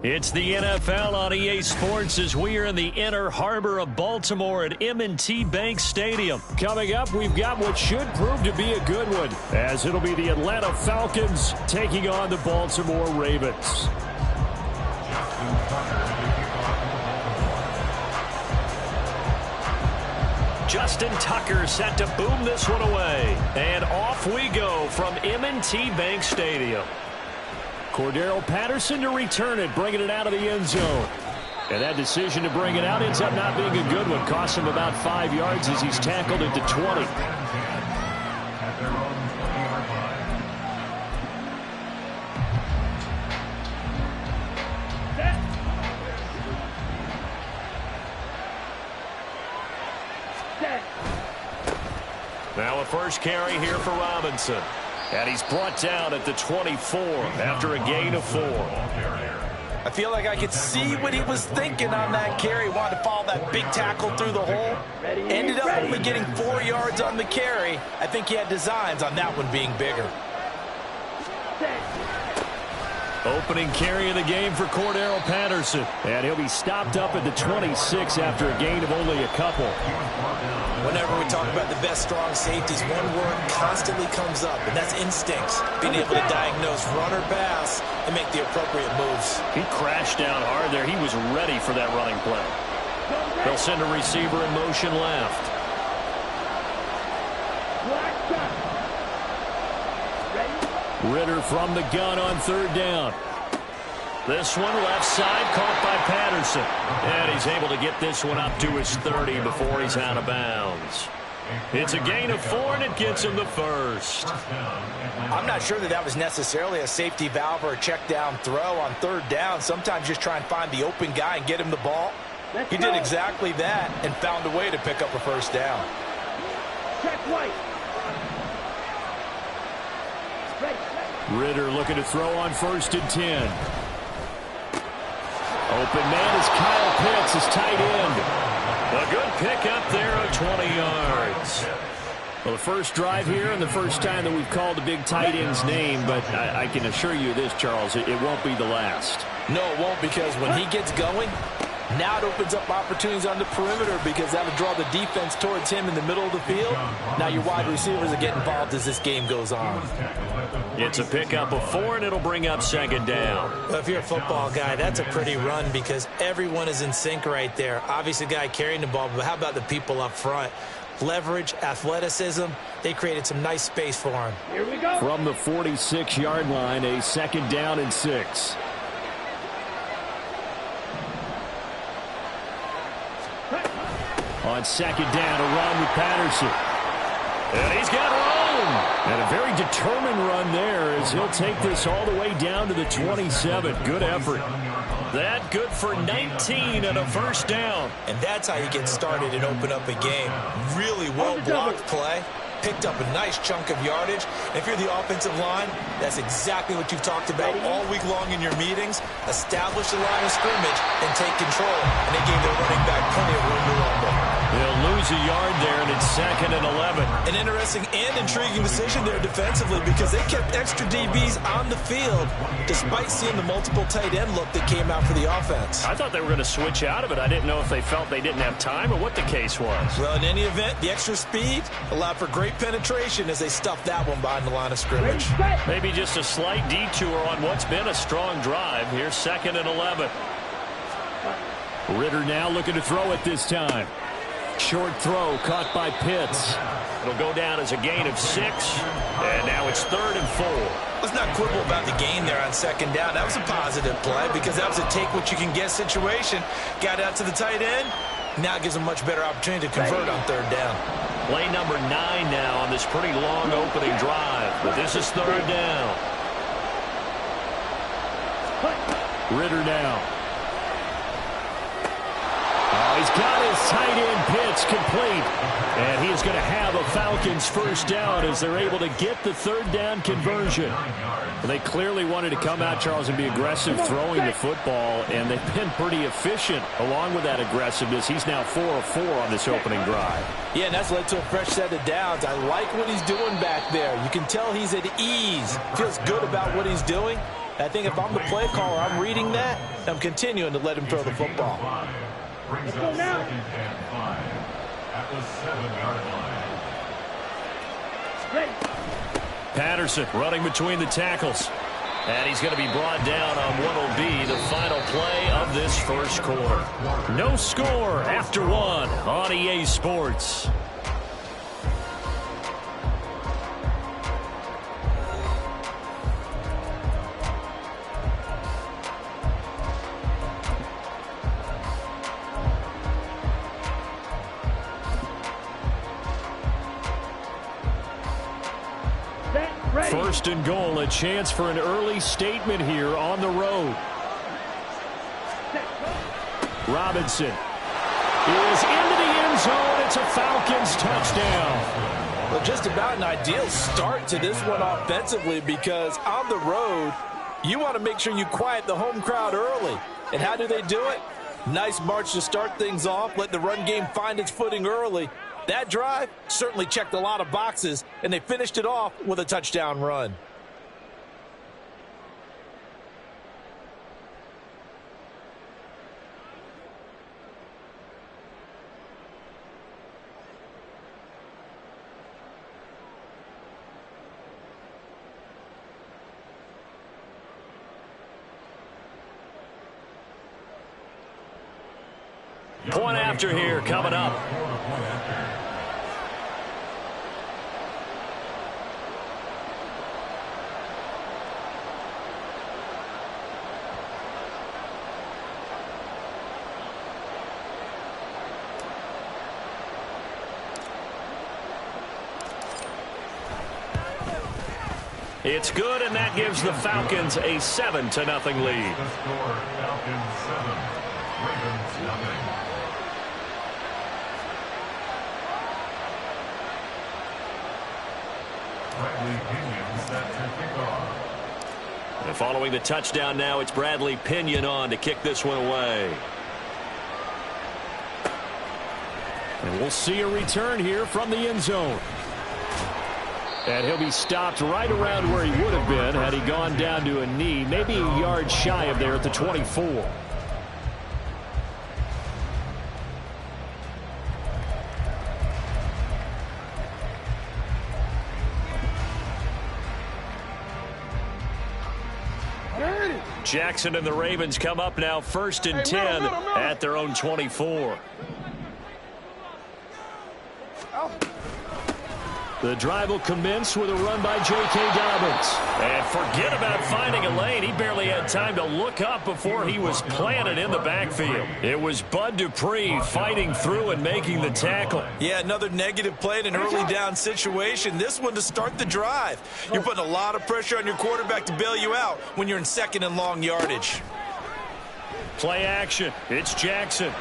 It's the NFL on EA Sports as we are in the inner harbor of Baltimore at M&T Bank Stadium. Coming up, we've got what should prove to be a good one, as it'll be the Atlanta Falcons taking on the Baltimore Ravens. Justin Tucker set to boom this one away. And off we go from M&T Bank Stadium. Cordero Patterson to return it, bringing it out of the end zone. And that decision to bring it out ends up not being a good one. Cost him about 5 yards as he's tackled at the 20. Now a first carry here for Robinson. And he's brought down at the 24 after a gain of 4. I feel like I could see what he was thinking on that carry. Wanted to follow that big tackle through the hole. Ended up only getting 4 yards on the carry. I think he had designs on that one being bigger. Opening carry of the game for Cordero Patterson. And he'll be stopped up at the 26 after a gain of only a couple. Whenever we talk about the best strong safeties, one word constantly comes up, and that's instincts. Being able to diagnose run or pass and make the appropriate moves. He crashed down hard there. He was ready for that running play. They'll send a receiver in motion left. Ritter from the gun on third down. This one left side caught by Patterson. And he's able to get this one up to his 30 before he's out of bounds. It's a gain of 4, and it gets him the first. I'm not sure that was necessarily a safety valve or a check down throw on third down. Sometimes just try and find the open guy and get him the ball. He did exactly that and found a way to pick up a first down. Check right. Ritter looking to throw on 1st and 10. Open man is Kyle Pitts, his tight end. A good pickup there of 20 yards. Well, the first drive here and the first time that we've called the big tight end's name, but I can assure you this, Charles, it won't be the last. No, it won't, because when he gets going, now it opens up opportunities on the perimeter because that'll draw the defense towards him in the middle of the field. Now your wide receivers are getting involved as this game goes on. It's a pickup of 4, and it'll bring up 2nd down. Well, if you're a football guy, that's a pretty run because everyone is in sync right there. Obviously, the guy carrying the ball, but how about the people up front? Leverage, athleticism, they created some nice space for him. Here we go. From the 46-yard line, a 2nd down and 6. On 2nd down, a run with Patterson. And he's got room. And a very determined run there as he'll take this all the way down to the 27. Good effort. That good for 19 and a first down. And that's how you get started and open up a game. Really well-blocked play. Picked up a nice chunk of yardage. And if you're the offensive line, that's exactly what you've talked about all week long in your meetings. Establish the line of scrimmage and take control. And they gave their running back plenty of room to rumble. They'll lose lose a yard there, and it's 2nd and 11. An interesting and intriguing decision there defensively because they kept extra DBs on the field despite seeing the multiple tight end look that came out for the offense. I thought they were going to switch out of it. I didn't know if they felt they didn't have time or what the case was. Well, in any event, the extra speed allowed for great penetration as they stuffed that one behind the line of scrimmage. Maybe just a slight detour on what's been a strong drive. Here's 2nd and 11. Ritter now looking to throw it this time. Short throw caught by Pitts. It'll go down as a gain of 6, and now it's 3rd and 4. Let's not quibble about the gain there on 2nd down. That was a positive play because that was a take-what-you-can-get situation. Got out to the tight end. Now gives them much better opportunity to convert on 3rd down. Play number 9 now on this pretty long opening drive, but this is 3rd down. Ritter now. He's got his tight end pitch complete. And he is going to have a Falcons first down as they're able to get the 3rd down conversion. They clearly wanted to come out, Charles, and be aggressive throwing the football, and they've been pretty efficient along with that aggressiveness. He's now 4 of 4 on this opening drive. Yeah, and that's led to a fresh set of downs. I like what he's doing back there. You can tell he's at ease. Feels good about what he's doing. I think if I'm the play caller, I'm reading that. I'm continuing to let him throw the football. Let's go now. At the 7-yard line. Patterson running between the tackles. And he's going to be brought down on what will be the final play of this first quarter. No score after 1 on EA Sports. First and goal, a chance for an early statement here on the road. Robinson is into the end zone. It's a Falcons touchdown. Well, just about an ideal start to this one offensively because on the road, you want to make sure you quiet the home crowd early. And how do they do it? Nice march to start things off, let the run game find its footing early. That drive certainly checked a lot of boxes, and they finished it off with a touchdown run. Point after here coming up. It's good, and that gives the Falcons a 7-0 lead. The score, Falcons 7, Ravens 0. Bradley Pinion set to kick off. And following the touchdown now, it's Bradley Pinion on to kick this one away. And we'll see a return here from the end zone. And he'll be stopped right around where he would have been had he gone down to a knee, maybe a yard shy of there at the 24. Jackson and the Ravens come up now 1st and 10 at their own 24. The drive will commence with a run by J.K. Dobbins. And forget about finding a lane. He barely had time to look up before he was planted in the backfield. It was Bud Dupree fighting through and making the tackle. Yeah, another negative play in an early down situation. This one to start the drive. You're putting a lot of pressure on your quarterback to bail you out when you're in 2nd and long yardage. Play action. It's Jackson.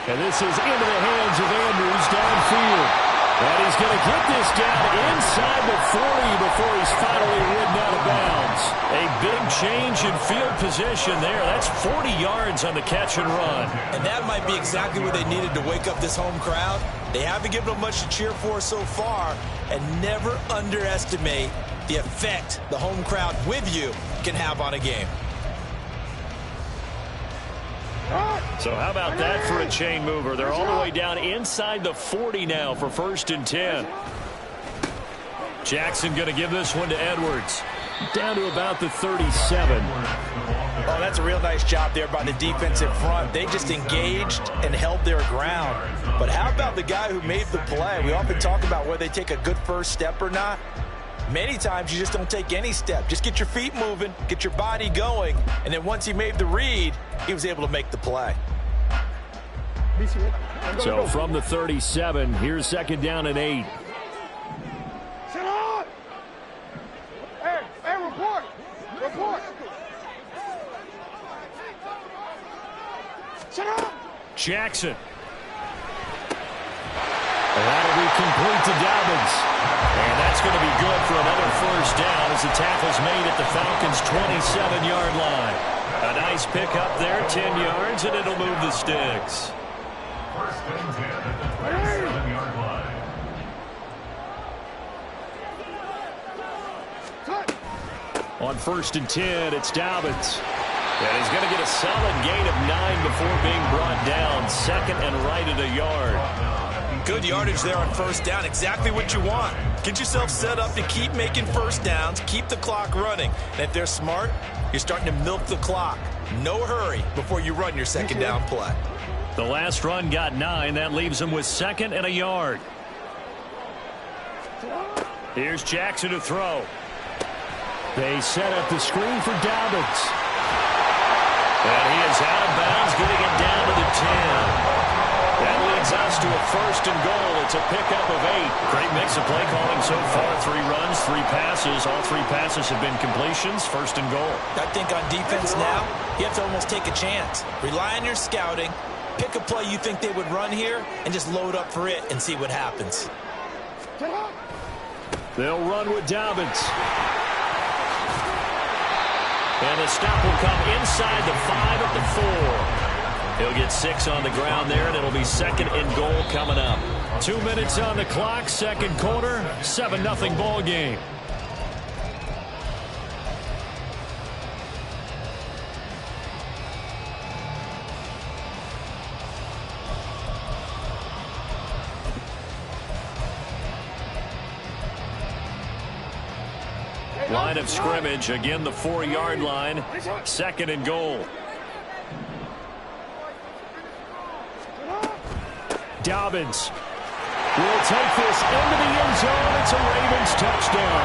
And this is into the hands of Andrews downfield. And he's going to get this down inside the 40 before he's finally ridden out of bounds. A big change in field position there. That's 40 yards on the catch and run. And that might be exactly what they needed to wake up this home crowd. They haven't given them much to cheer for so far, and never underestimate the effect the home crowd with you can have on a game. So how about that for a chain mover? They're all the way down inside the 40 now for 1st and 10. Jackson going to give this one to Edwards. Down to about the 37. Oh, that's a real nice job there by the defensive front. They just engaged and held their ground. But how about the guy who made the play? We often talk about whether they take a good first step or not. Many times you just don't take any step. Just get your feet moving, get your body going, and then once he made the read, he was able to make the play. So from the 37, here's 2nd down and 8. Sit on! Hey, report! Report! Sit on! Jackson. That'll be complete to Dobbins. And that's going to be good for another 1st down as the tackle's made at the Falcons' 27-yard line. A nice pickup there, 10 yards, and it'll move the sticks. 1st and 10 at the 37-yard line. On 1st and 10, it's Dobbins. And he's going to get a solid gain of 9 before being brought down. 2nd and right at a yard. Good yardage there on 1st down. Exactly what you want. Get yourself set up to keep making 1st downs, keep the clock running. And if they're smart, you're starting to milk the clock. No hurry before you run your 2nd down play. The last run got 9. That leaves him with 2nd and a yard. Here's Jackson to throw. They set up the screen for Dobbins. And he is out of bounds, getting it down to the 10. That leads us to a 1st and goal. It's a pickup of 8. Great mix of play calling so far. 3 runs, 3 passes. All 3 passes have been completions. 1st and goal. I think on defense now, you have to almost take a chance. Rely on your scouting. Pick a play you think they would run here and just load up for it and see what happens. They'll run with Dobbins. And the stop will come inside the 5 at the 4. He'll get 6 on the ground there, and it'll be 2nd and goal coming up. 2 minutes on the clock, 2nd quarter, 7-0 ball game. Line of scrimmage, again the 4-yard line, 2nd and goal. Dobbins will take this into the end zone. It's a Ravens touchdown.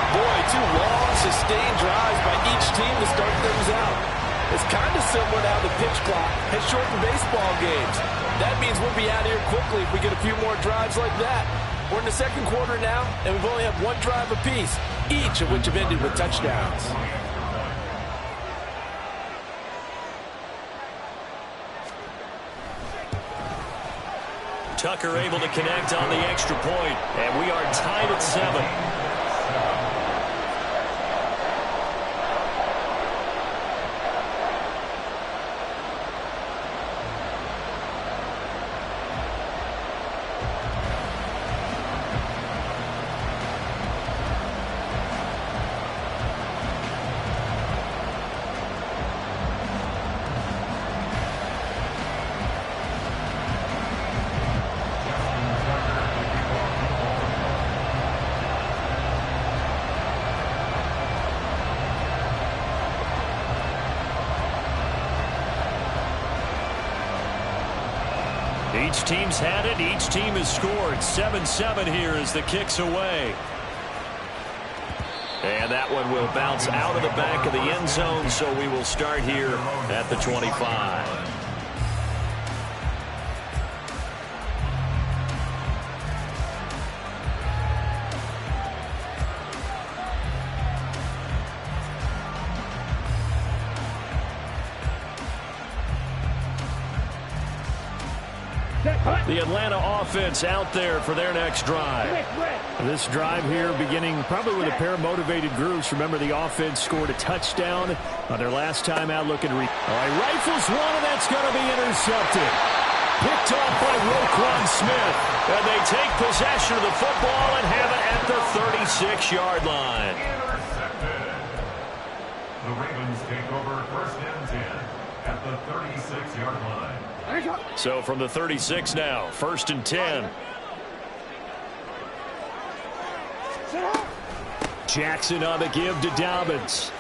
Boy, 2 long, sustained drives by each team to start things out. It's kind of similar to how the pitch clock has shortened baseball games. That means we'll be out of here quickly if we get a few more drives like that. We're in the 2nd quarter now, and we've only had 1 drive apiece, each of which have ended with touchdowns. Tucker able to connect on the extra point, and we are tied at 7. Each team's had it. Each team has scored. 7-7 here as the kick's away. And that one will bounce out of the back of the end zone, so we will start here at the 25. Set, The Atlanta offense out there for their next drive. This drive here beginning probably with a pair of motivated groups. Remember, the offense scored a touchdown on their last time out looking to all right, rifles one, and that's going to be intercepted. Picked off by Roquan Smith. And they take possession of the football and have it at the 36-yard line. Intercepted. The Ravens take over first and 10 at the 36-yard line. So from the 36 now, first and 10. Jackson on the give to Dobbins.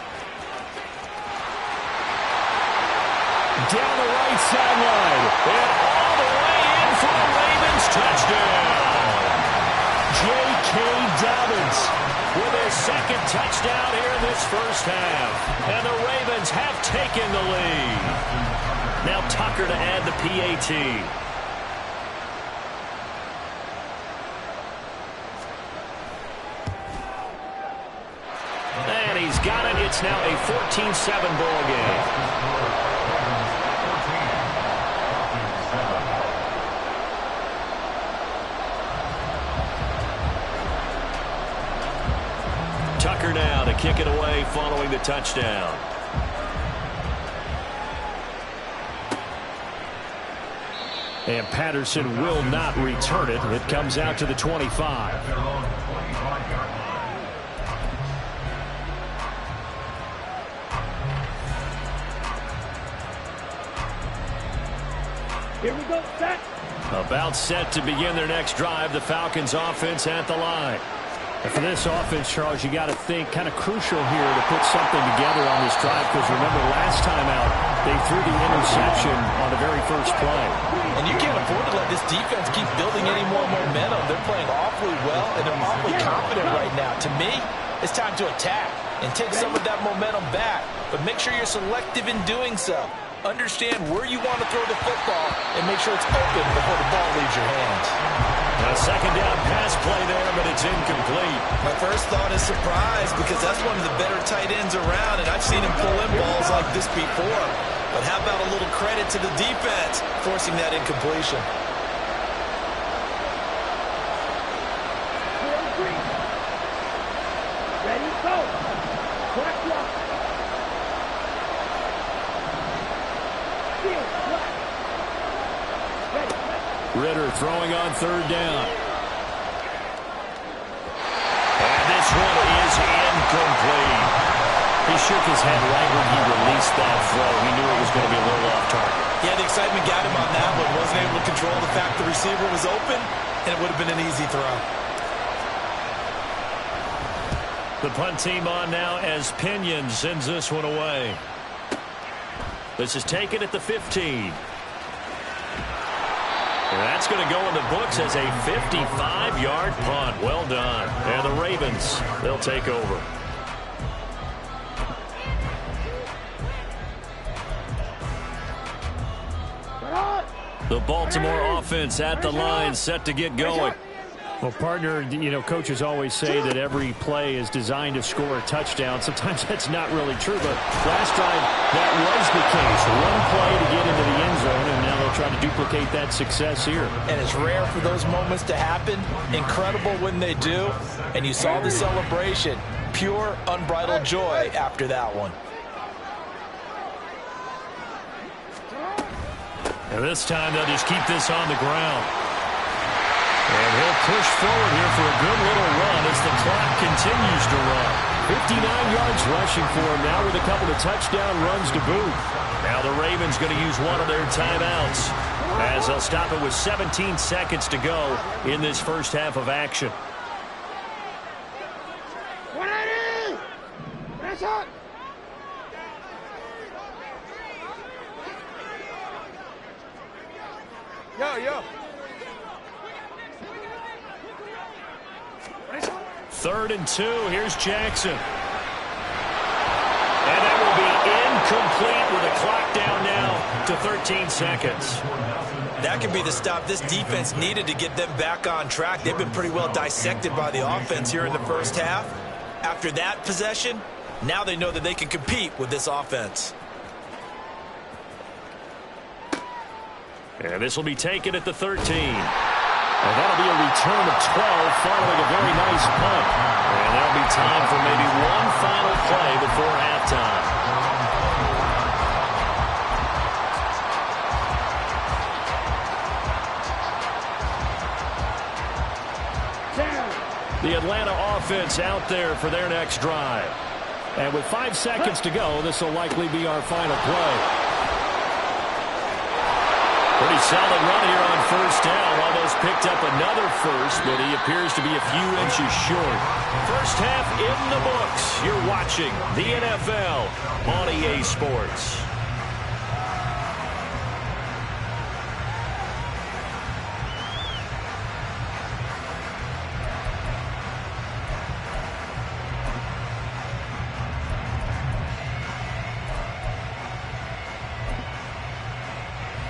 Down the right sideline. And all the way in for the Ravens touchdown. J.K. Dobbins with his second touchdown here in this first half. And the Ravens have taken the lead. Now Tucker to add the PAT. And he's got it. It's now a 14-7 ball game. Tucker now to kick it away following the touchdown. And Patterson will not return it. It comes out to the 25. Here we go, set. About set to begin their next drive. The Falcons offense at the line. And for this offense, Charles, you got to think kind of crucial here to put something together on this drive, because remember last time out they threw the interception on the very first play. And you can't afford to let this defense keep building any more momentum. They're playing awfully well, and they're awfully confident right now. To me, it's time to attack and take some of that momentum back, but make sure you're selective in doing so. Understand where you want to throw the football and make sure it's open before the ball leaves your hands. A second down pass play there, but it's incomplete. My first thought is surprise, because that's one of the better tight ends around, and I've seen him pull in balls like this before. But how about a little credit to the defense forcing that incompletion? Ready, go. Black block. Ritter throwing on third down. And this one is incomplete. He shook his head right when he released that throw. He knew it was going to be a little off target. Yeah, the excitement got him on that one. Wasn't able to control the fact the receiver was open, and it would have been an easy throw. The punt team on now as Pinion sends this one away. This is taken at the 15. That's going to go in the books as a 55-yard punt. Well done. And the Ravens, they'll take over. The Baltimore offense at the line, set to get going. Well, partner, you know, coaches always say that every play is designed to score a touchdown. Sometimes that's not really true, but last drive, that was the case. One play to get into the end zone, and now they'll try to duplicate that success here. And it's rare for those moments to happen. Incredible when they do. And you saw the celebration. Pure, unbridled joy after that one. And this time, they'll just keep this on the ground. And he'll push forward here for a good little run as the clock continues to run. 59 yards rushing for him now with a couple of touchdown runs to boot. Now the Ravens going to use one of their timeouts as they'll stop it with 17 seconds to go in this first half of action. 180! Press on! Yo. 3rd and 2. Here's Jackson. And that will be incomplete with a clock down now to 13 seconds. That could be the stop this defense needed to get them back on track. They've been pretty well dissected by the offense here in the first half. After that possession, now they know that they can compete with this offense. And this will be taken at the 13. And that'll be a return of 12 following a very nice punt. And there'll be time for maybe one final play before halftime. The Atlanta offense out there for their next drive. And with 5 seconds to go, this will likely be our final play. Pretty solid run here on first down. Almost picked up another first, but he appears to be a few inches short. First half in the books. You're watching the NFL on EA Sports.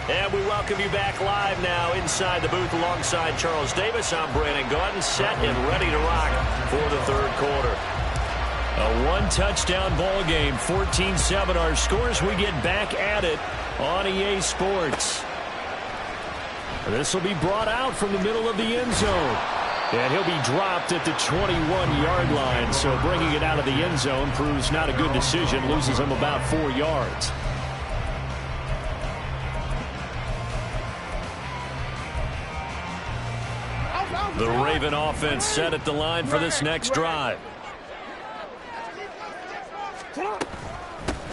And we welcome you back live now inside the booth alongside Charles Davis. I'm Brandon Gaudin, set and ready to rock for the third quarter. A one-touchdown ball game, 14-7 our scores. We get back at it on EA Sports. This will be brought out from the middle of the end zone. And he'll be dropped at the 21-yard line. So bringing it out of the end zone proves not a good decision. Loses him about 4 yards. The Raven offense set at the line for this next drive.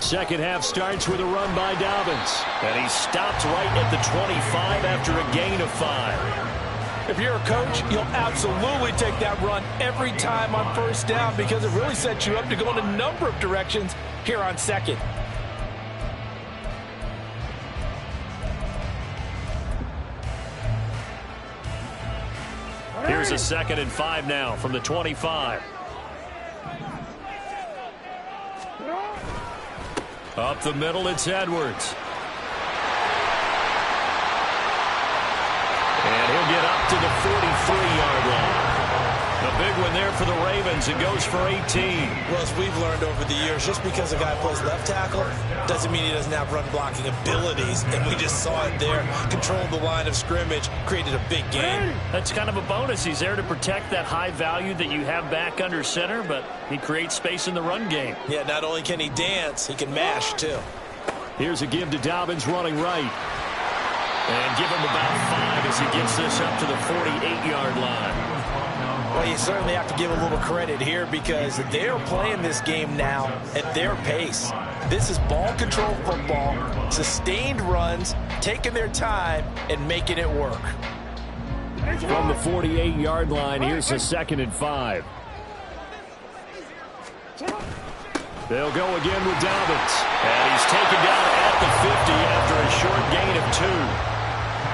Second half starts with a run by Dobbins. And he stopped right at the 25 after a gain of 5. If you're a coach, you'll absolutely take that run every time on first down because it really sets you up to go in a number of directions here on second. Here's a 2nd and 5 now from the 25. Up the middle, it's Edwards. And he'll get up to the 43-yard line. A big one there for the Ravens. It goes for 18. Well, as we've learned over the years, just because a guy plays left tackle doesn't mean he doesn't have run-blocking abilities. And we just saw it there. Controlled the line of scrimmage, created a big gain. That's kind of a bonus. He's there to protect that high value that you have back under center, but he creates space in the run game. Yeah, not only can he dance, he can mash, too. Here's a give to Dobbins running right. And give him about 5 as he gets this up to the 48-yard line. Well, you certainly have to give a little credit here because they're playing this game now at their pace. This is ball control football, sustained runs, taking their time, and making it work. From the 48-yard line, here's a 2nd and 5. They'll go again with Dobbins. And he's taken down at the 50 after a short gain of 2.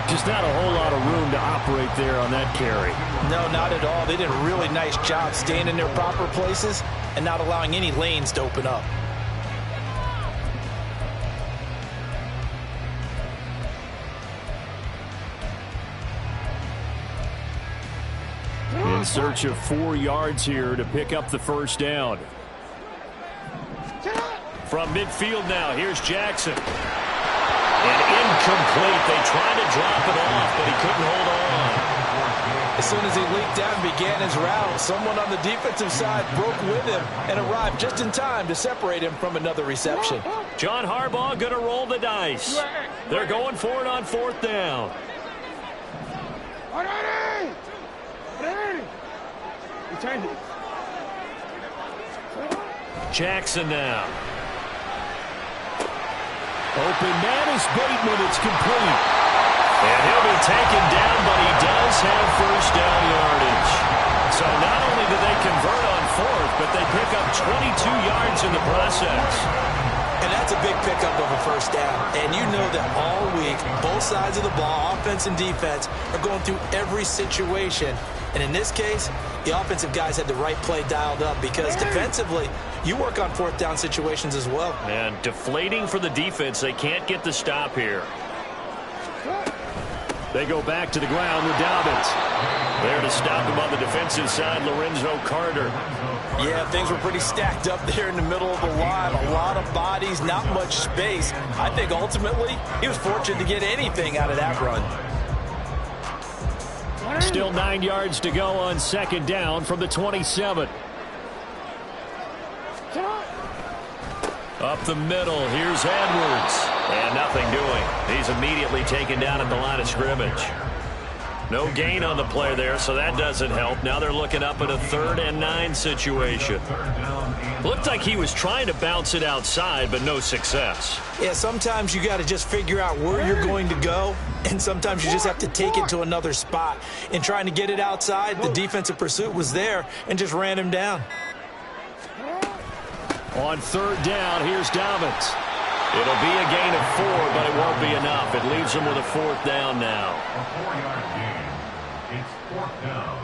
Just not a whole lot of room to operate there on that carry. No, not at all. They did a really nice job staying in their proper places and not allowing any lanes to open up. In search of 4 yards here to pick up the first down. From midfield now, here's Jackson. And incomplete. They tried to drop it off, but he couldn't hold on. As soon as he leaked out and began his route, someone on the defensive side broke with him and arrived just in time to separate him from another reception. John Harbaugh going to roll the dice. They're going for it on 4th down. Jackson now. Open man is Bateman. It's complete. And he'll be taken down, but he does have first down yardage. So not only do they convert on 4th, but they pick up 22 yards in the process. And that's a big pickup of a first down. And you know that all week, both sides of the ball, offense and defense, are going through every situation. And in this case, the offensive guys had the right play dialed up because defensively, you work on 4th down situations as well. And deflating for the defense. They can't get the stop here. They go back to the ground with Dobbins. There to stop him on the defensive side, Lorenzo Carter. Yeah, things were pretty stacked up there in the middle of the line. A lot of bodies, not much space. I think ultimately he was fortunate to get anything out of that run. Still 9 yards to go on second down from the 27. Up the middle, here's Edwards. And nothing doing. He's immediately taken down at the line of scrimmage. No gain on the play there, so that doesn't help. Now they're looking up at a 3rd and 9 situation. Looked like he was trying to bounce it outside, but no success. Yeah, sometimes you got to just figure out where you're going to go, and sometimes you just have to take it to another spot. In trying to get it outside, the defensive pursuit was there and just ran him down. On 3rd down, here's Dobbins. It'll be a gain of 4, but it won't be enough. It leaves them with a 4th down now. A 4-yard gain. It's 4th down.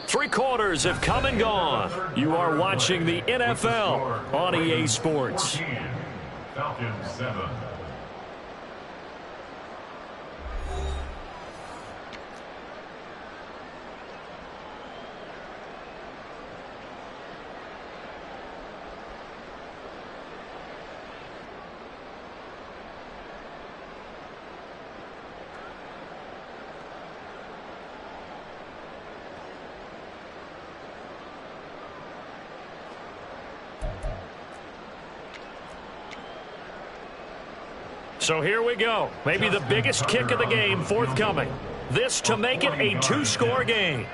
Three quarters have come and gone. You are watching the NFL on EA Sports. 14, Falcons 7. So here we go. Maybe the biggest kick of the game forthcoming. This to make it a 2-score game.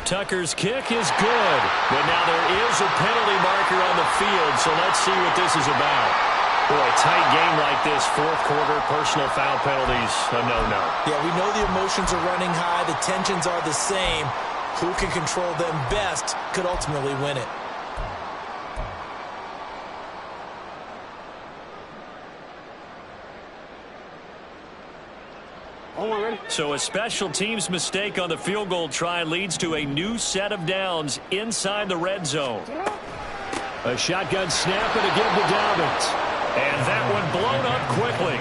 Tucker's kick is good. But now there is a penalty marker on the field, so let's see what this is about. Boy, a tight game like this, 4th quarter, personal foul penalties, a no-no. Yeah, we know the emotions are running high. The tensions are the same. Who can control them best could ultimately win it. So a special teams mistake on the field goal try leads to a new set of downs inside the red zone. A shotgun snap and a give to Dobbins. And that one blown up quickly,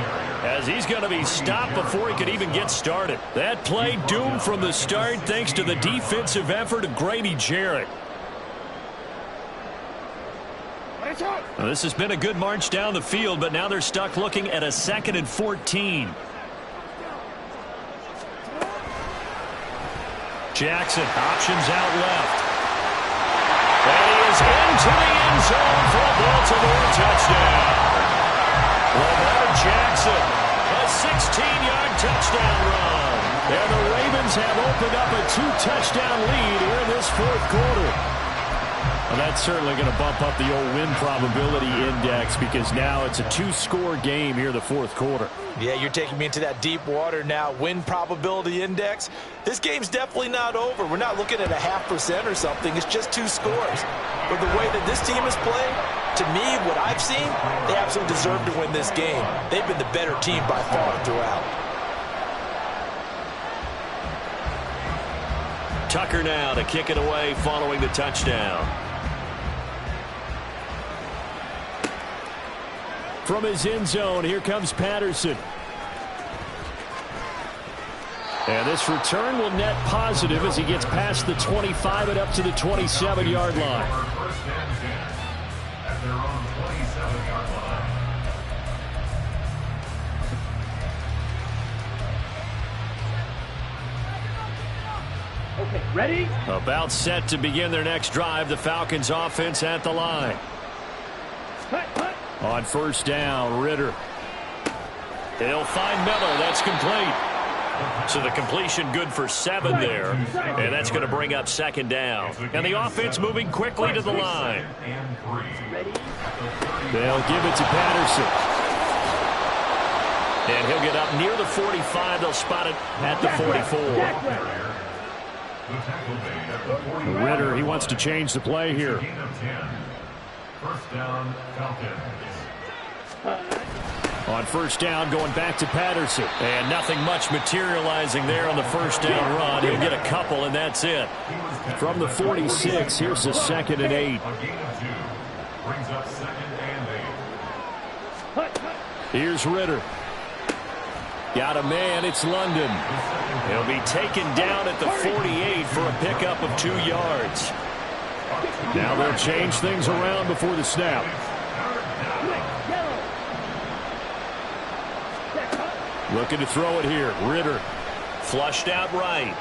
as he's going to be stopped before he could even get started. That play doomed from the start thanks to the defensive effort of Grady Jarrett. Well, this has been a good march down the field, but now they're stuck looking at a 2nd and 14. Jackson options out left. And he is into the end zone for a Baltimore touchdown. Lamar Jackson, a 16-yard touchdown run. And the Ravens have opened up a 2-touchdown lead here in this 4th quarter. Well, that's certainly going to bump up the old win probability index, because now it's a 2-score game here in the 4th quarter. Yeah, you're taking me into that deep water now. Win probability index. This game's definitely not over. We're not looking at a 0.5% or something. It's just 2 scores. But the way that this team has played, to me, what I've seen, they absolutely deserve to win this game. They've been the better team by far throughout. Tucker now to kick it away following the touchdown. From his end zone, here comes Patterson. And this return will net positive as he gets past the 25 and up to the 27-yard line. First and 10 at their own 27-yard line. Okay, ready? About set to begin their next drive, the Falcons offense at the line. Cut, cut. On 1st down, Ritter. He'll find Miller. That's complete. So the completion good for 7 there. And that's going to bring up 2nd down. And the offense moving quickly to the line. They'll give it to Patterson. And he'll get up near the 45. They'll spot it at the 44. Ritter, he wants to change the play here. First down, Falcons. On first down, going back to Patterson. And nothing much materializing there on the first down run. He'll get a couple, and that's it. From the 46, here's the 2nd and 8. A gain of 2. Brings up 2nd and 8. Here's Ritter. Got a man, it's London. He'll be taken down at the 48 for a pickup of 2 yards. Now they'll change things around before the snap. Looking to throw it here. Ritter. Flushed out right.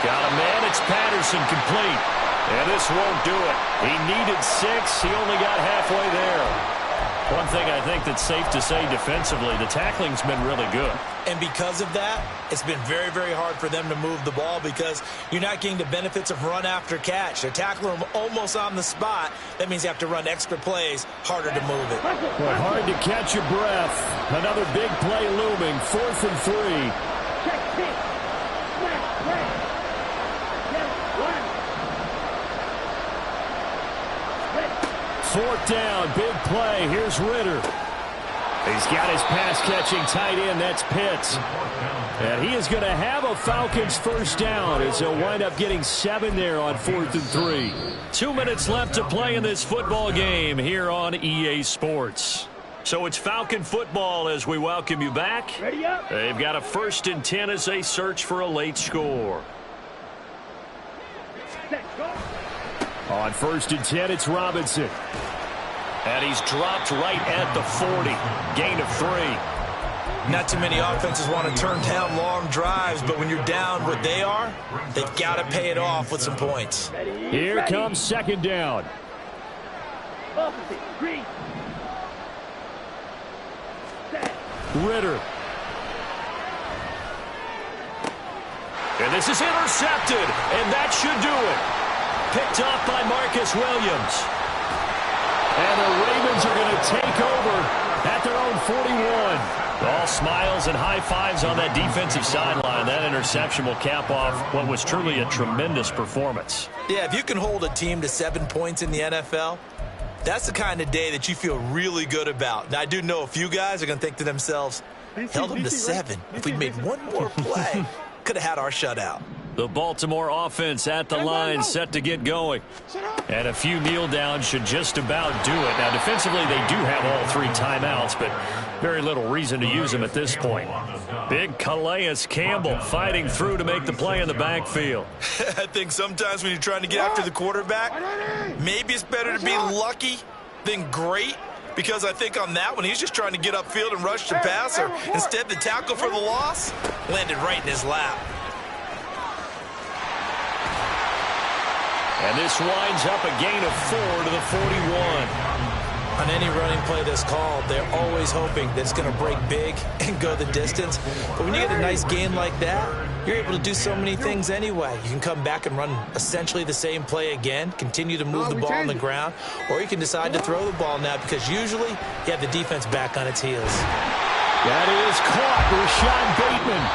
Got a man. It's Patterson, complete. And this won't do it. He needed 6. He only got halfway there. One thing I think that's safe to say defensively, the tackling's been really good. And because of that, it's been very, very hard for them to move the ball because you're not getting the benefits of run after catch. They're tackling them almost on the spot. That means you have to run extra plays, harder to move it. Well, hard to catch your breath. Another big play looming, 4th and 3. Fourth down, big play. Here's Ritter. He's got his pass-catching tight end. That's Pitts. And he is going to have a Falcons first down as he'll wind up getting 7 there on 4th and 3. 2 minutes left to play in this football game here on EA Sports. So it's Falcon football as we welcome you back. Ready up. They've got a 1st and 10 as they search for a late score. On 1st and 10, it's Robinson. And he's dropped right at the 40. Gain of 3. Not too many offenses want to turn down long drives, but when you're down what they are, they've got to pay it off with some points. Here comes 2nd down. Ritter. And this is intercepted, and that should do it. Picked off by Marcus Williams. And the Ravens are going to take over at their own 41. All smiles and high fives on that defensive sideline. That interception will cap off what was truly a tremendous performance. Yeah, if you can hold a team to 7 points in the NFL, that's the kind of day that you feel really good about. Now, I do know a few guys are going to think to themselves, held them to 7. If we'd made one more play, could have had our shutout. The Baltimore offense at the line, set to get going. And a few kneel downs should just about do it. Now, defensively, they do have all 3 timeouts, but very little reason to use them at this point. Big Calais Campbell fighting through to make the play in the backfield. I think sometimes when you're trying to get after the quarterback, maybe it's better to be lucky than great. Because I think on that one, he's just trying to get upfield and rush the passer. Instead, the tackle for the loss landed right in his lap. And this winds up a gain of 4 to the 41. On any running play that's called, they're always hoping that it's going to break big and go the distance. But when you get a nice gain like that, you're able to do so many things anyway. You can come back and run essentially the same play again, continue to move the ball on the ground, or you can decide to throw the ball now because usually you have the defense back on its heels. That is caught. Rashad Bateman.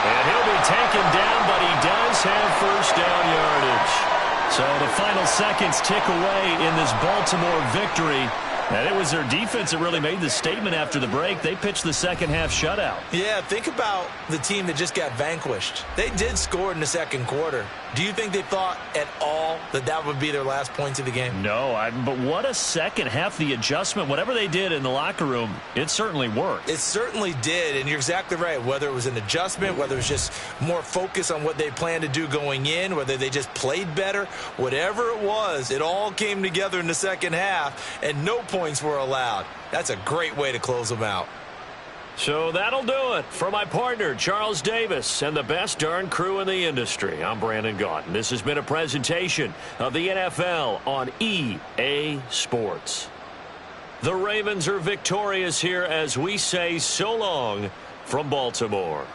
And he'll be taken down, but he does have first down yardage. So the final seconds tick away in this Baltimore victory. And it was their defense that really made the statement after the break. They pitched the second half shutout. Yeah, think about the team that just got vanquished. They did score in the second quarter. Do you think they thought at all that that would be their last points of the game? No, but what a second half. The adjustment, whatever they did in the locker room, it certainly worked. It certainly did, and you're exactly right. Whether it was an adjustment, whether it was just more focus on what they planned to do going in, whether they just played better, whatever it was, it all came together in the second half, and no points were allowed. That's a great way to close them out. So that'll do it for my partner, Charles Davis, and the best darn crew in the industry. I'm Brandon Gaunt. This has been a presentation of the NFL on EA Sports. The Ravens are victorious here as we say so long from Baltimore.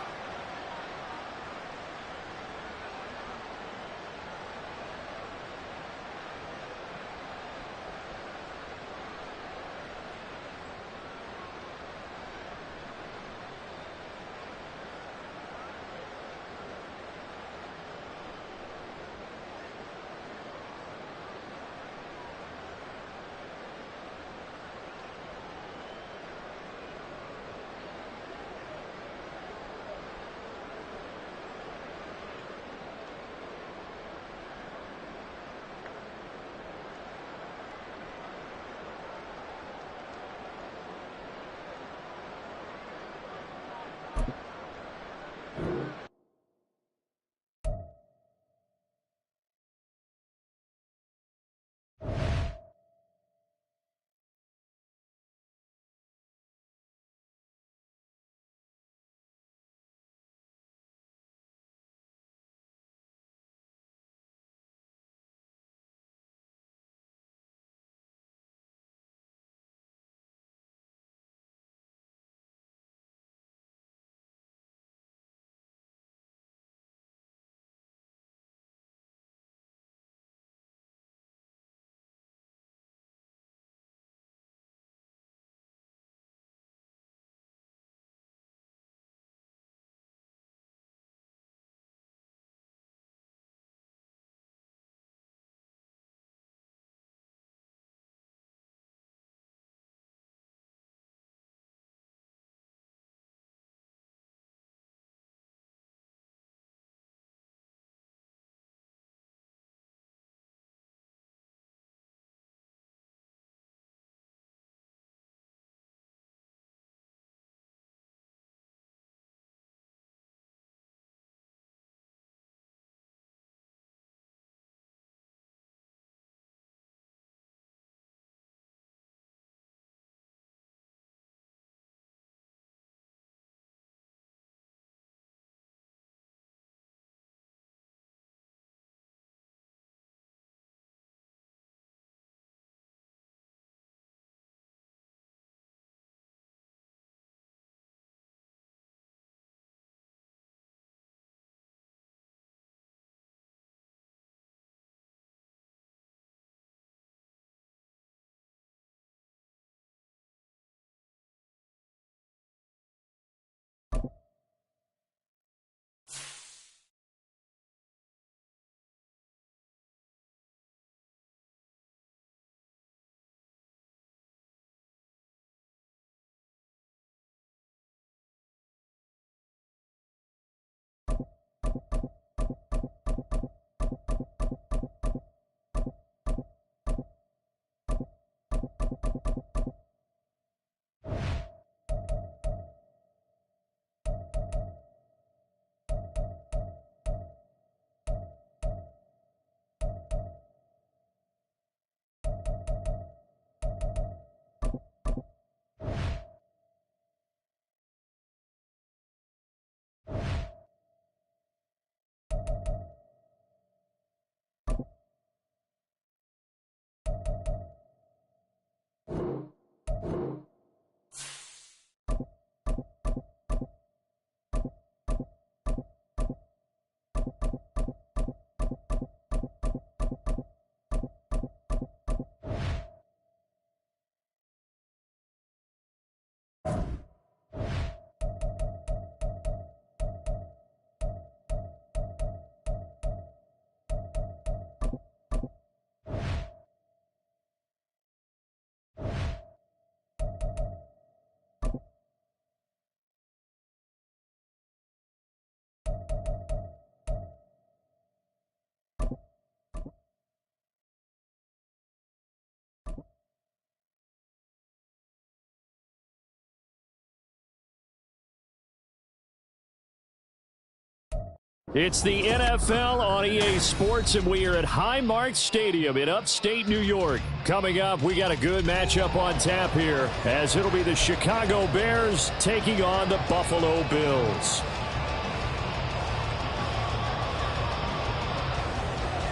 It's the NFL on EA Sports, and we are at Highmark Stadium in upstate New York. Coming up, we got a good matchup on tap here, as it'll be the Chicago Bears taking on the Buffalo Bills.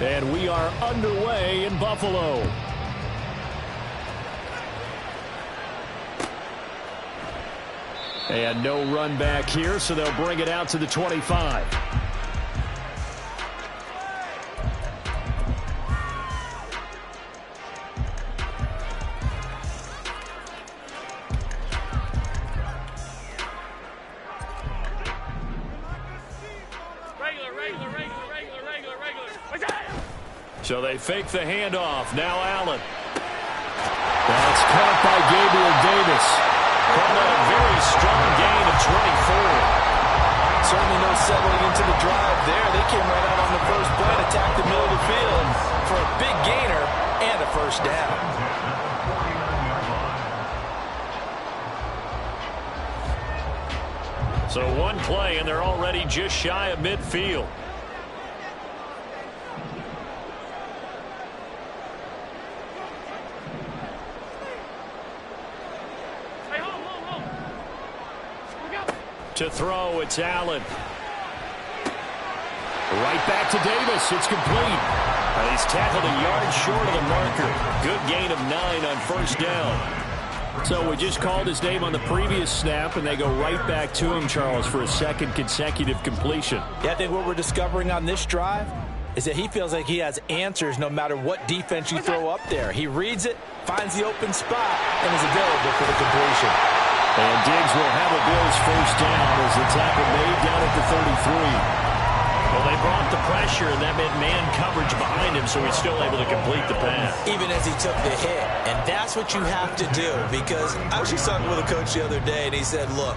And we are underway in Buffalo. And no run back here, so they'll bring it out to the 25. So they fake the handoff. Now Allen. That's caught by Gabriel Davis. Called out a very strong gain of 24. Certainly no settling into the drive there. They came right out on the first play and attacked the middle of the field for a big gainer and a first down. So one play, and they're already just shy of midfield. To throw, it's Allen. Right back to Davis. It's complete. He's tackled a yard short of the marker. Good gain of 9 on first down. So we just called his name on the previous snap, and they go right back to him, Charles, for a second consecutive completion. Yeah, I think what we're discovering on this drive is that he feels like he has answers no matter what defense you throw up there. He reads it, finds the open spot, and is available for the completion. And Diggs will have a Bills first down as the tackle made down at the 33. Well, they brought the pressure, and that meant man coverage behind him, so he's still able to complete the pass. Even as he took the hit. And that's what you have to do, because I was just talking with a coach the other day, and he said, look,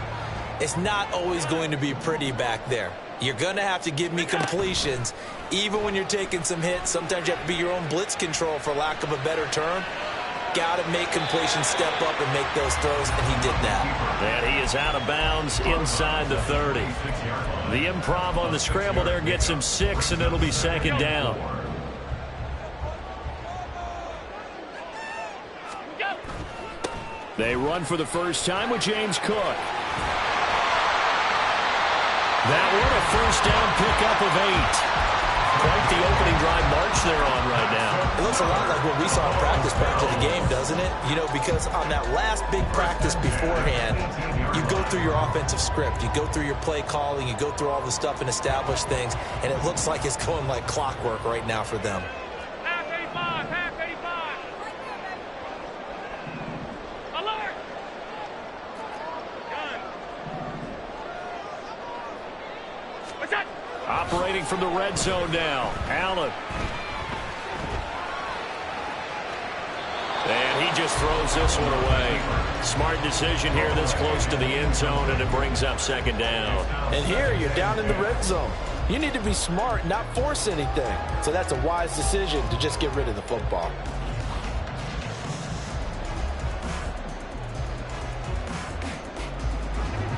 it's not always going to be pretty back there. You're going to have to give me completions, even when you're taking some hits. Sometimes you have to be your own blitz control, for lack of a better term. Got to make completions, step up and make those throws, and he did that. And he is out of bounds inside the 30. The improv on the scramble there gets him 6, and it'll be second down. They run for the first time with James Cook. That one a first down pickup of 8. Quite the opening drive march they're on right now. It looks a lot like what we saw in practice prior to the game, doesn't it? You know, because on that last big practice beforehand, you go through your offensive script. You go through your play calling. You go through all the stuff and establish things. And it looks like it's going like clockwork right now for them. Half 85, half 85. Alert! Gun. What's that? Operating from the red zone now. Allen. And he just throws this one away. Smart decision here this close to the end zone, and it brings up second down. And here you're down in the red zone. You need to be smart, not force anything. So that's a wise decision to just get rid of the football.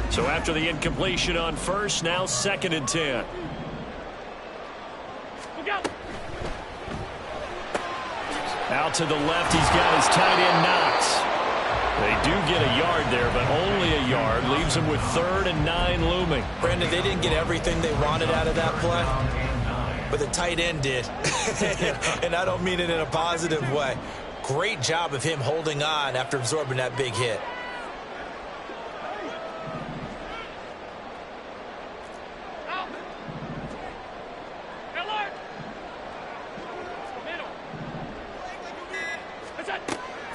So after the incompletion on first, now 2nd and 10. Out to the left, he's got his tight end Knox. They do get a yard there, but only a yard. Leaves them with 3rd and 9 looming. Brandon, they didn't get everything they wanted out of that play, but the tight end did. And I don't mean it in a positive way. Great job of him holding on after absorbing that big hit.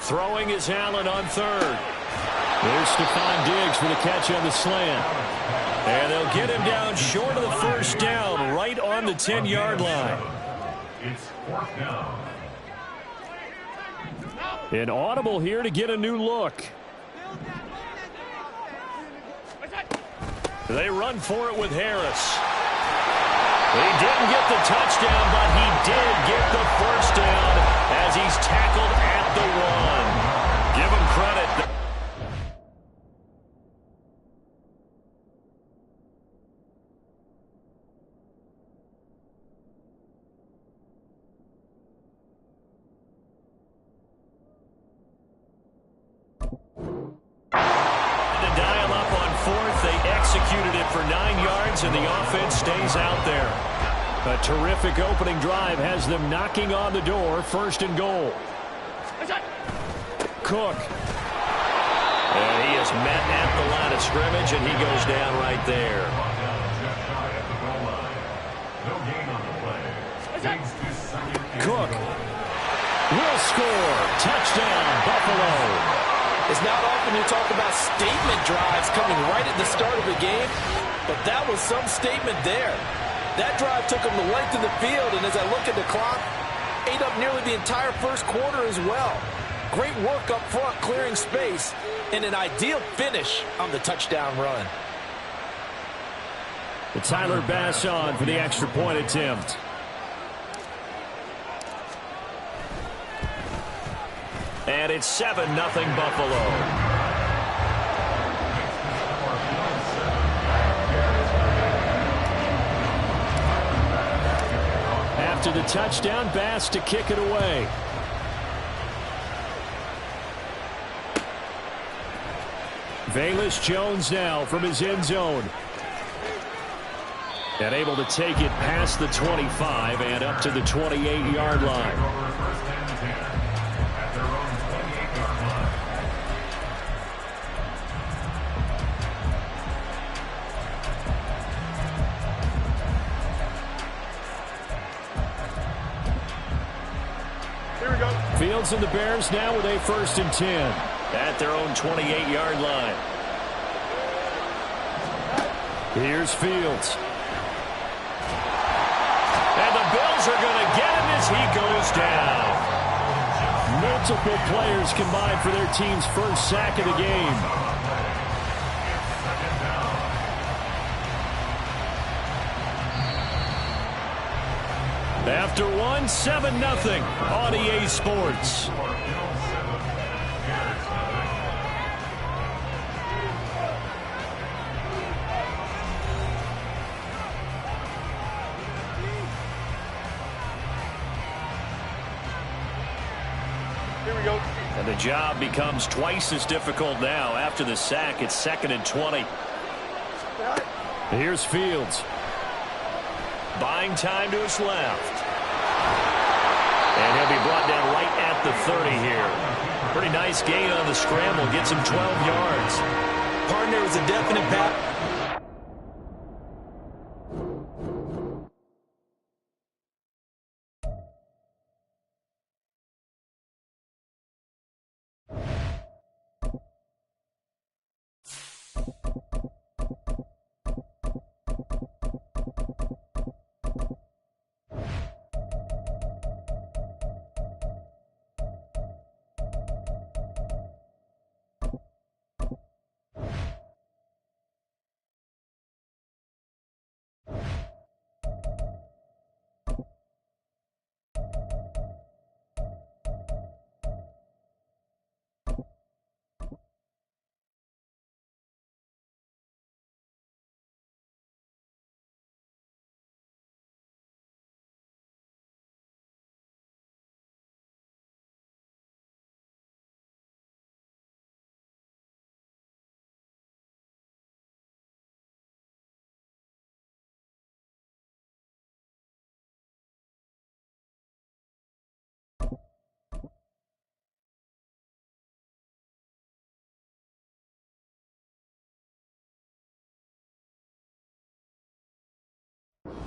Throwing is Allen on 3rd. There's Stephon Diggs for the catch on the slant. And they'll get him down short of the first down, right on the 10-yard line. It's 4th down. An audible here to get a new look. They run for it with Harris. He didn't get the touchdown, but he did get the first down as he's tackled at the 1. Give him credit. for 9 yards, and the offense stays out there. A terrific opening drive has them knocking on the door. 1st and goal. Cook. And he is met at the line of scrimmage, and he goes down right there. Cook will score. Touchdown, Buffalo. It's not often you talk about statement drives coming right at the start of the game, but that was some statement there. That drive took them the length of the field, and as I look at the clock, ate up nearly the entire 1st quarter as well. Great work up front, clearing space, and an ideal finish on the touchdown run. Tyler Bass on for the extra point attempt. And it's 7-0 Buffalo. After the touchdown, Bass to kick it away. Velus Jones now from his end zone. And able to take it past the 25 and up to the 28-yard line. Fields and the Bears now with a 1st and 10. At their own 28-yard line. Here's Fields. And the Bills are going to get him as he goes down. Multiple players combined for their team's 1st sack of the game. After one, 7-0 on EA Sports. And the job becomes twice as difficult now. After the sack, it's 2nd and 20. Here's Fields. Buying time to his left. And he'll be brought down right at the 30 here. Pretty nice gain on the scramble. Gets him 12 yards. Partner was a definite pass.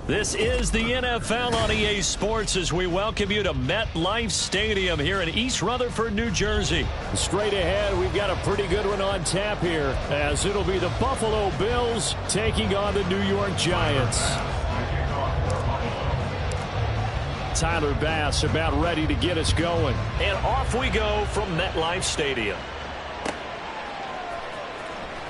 This is the NFL on EA Sports as we welcome you to MetLife Stadium here in East Rutherford, New Jersey. Straight ahead, we've got a pretty good one on tap here as it'll be the Buffalo Bills taking on the New York Giants. Tyler Bass about ready to get us going. And off we go from MetLife Stadium.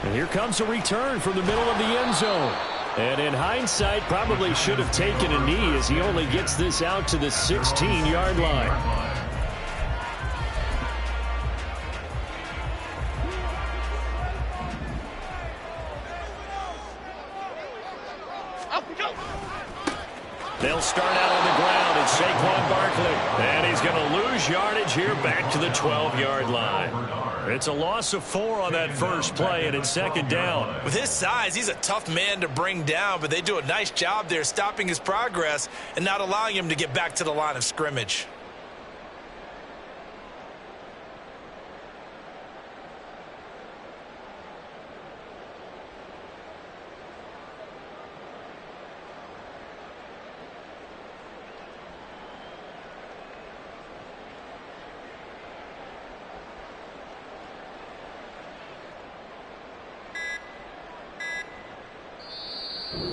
And here comes a return from the middle of the end zone. And in hindsight, probably should have taken a knee as he only gets this out to the 16-yard line. They'll start out on the ground it's Saquon Barkley. And he's going to lose yardage here back to the 12-yard line. It's a loss of 4 on that first play, and it's second down. With his size, he's a tough man to bring down, but they do a nice job there stopping his progress and not allowing him to get back to the line of scrimmage.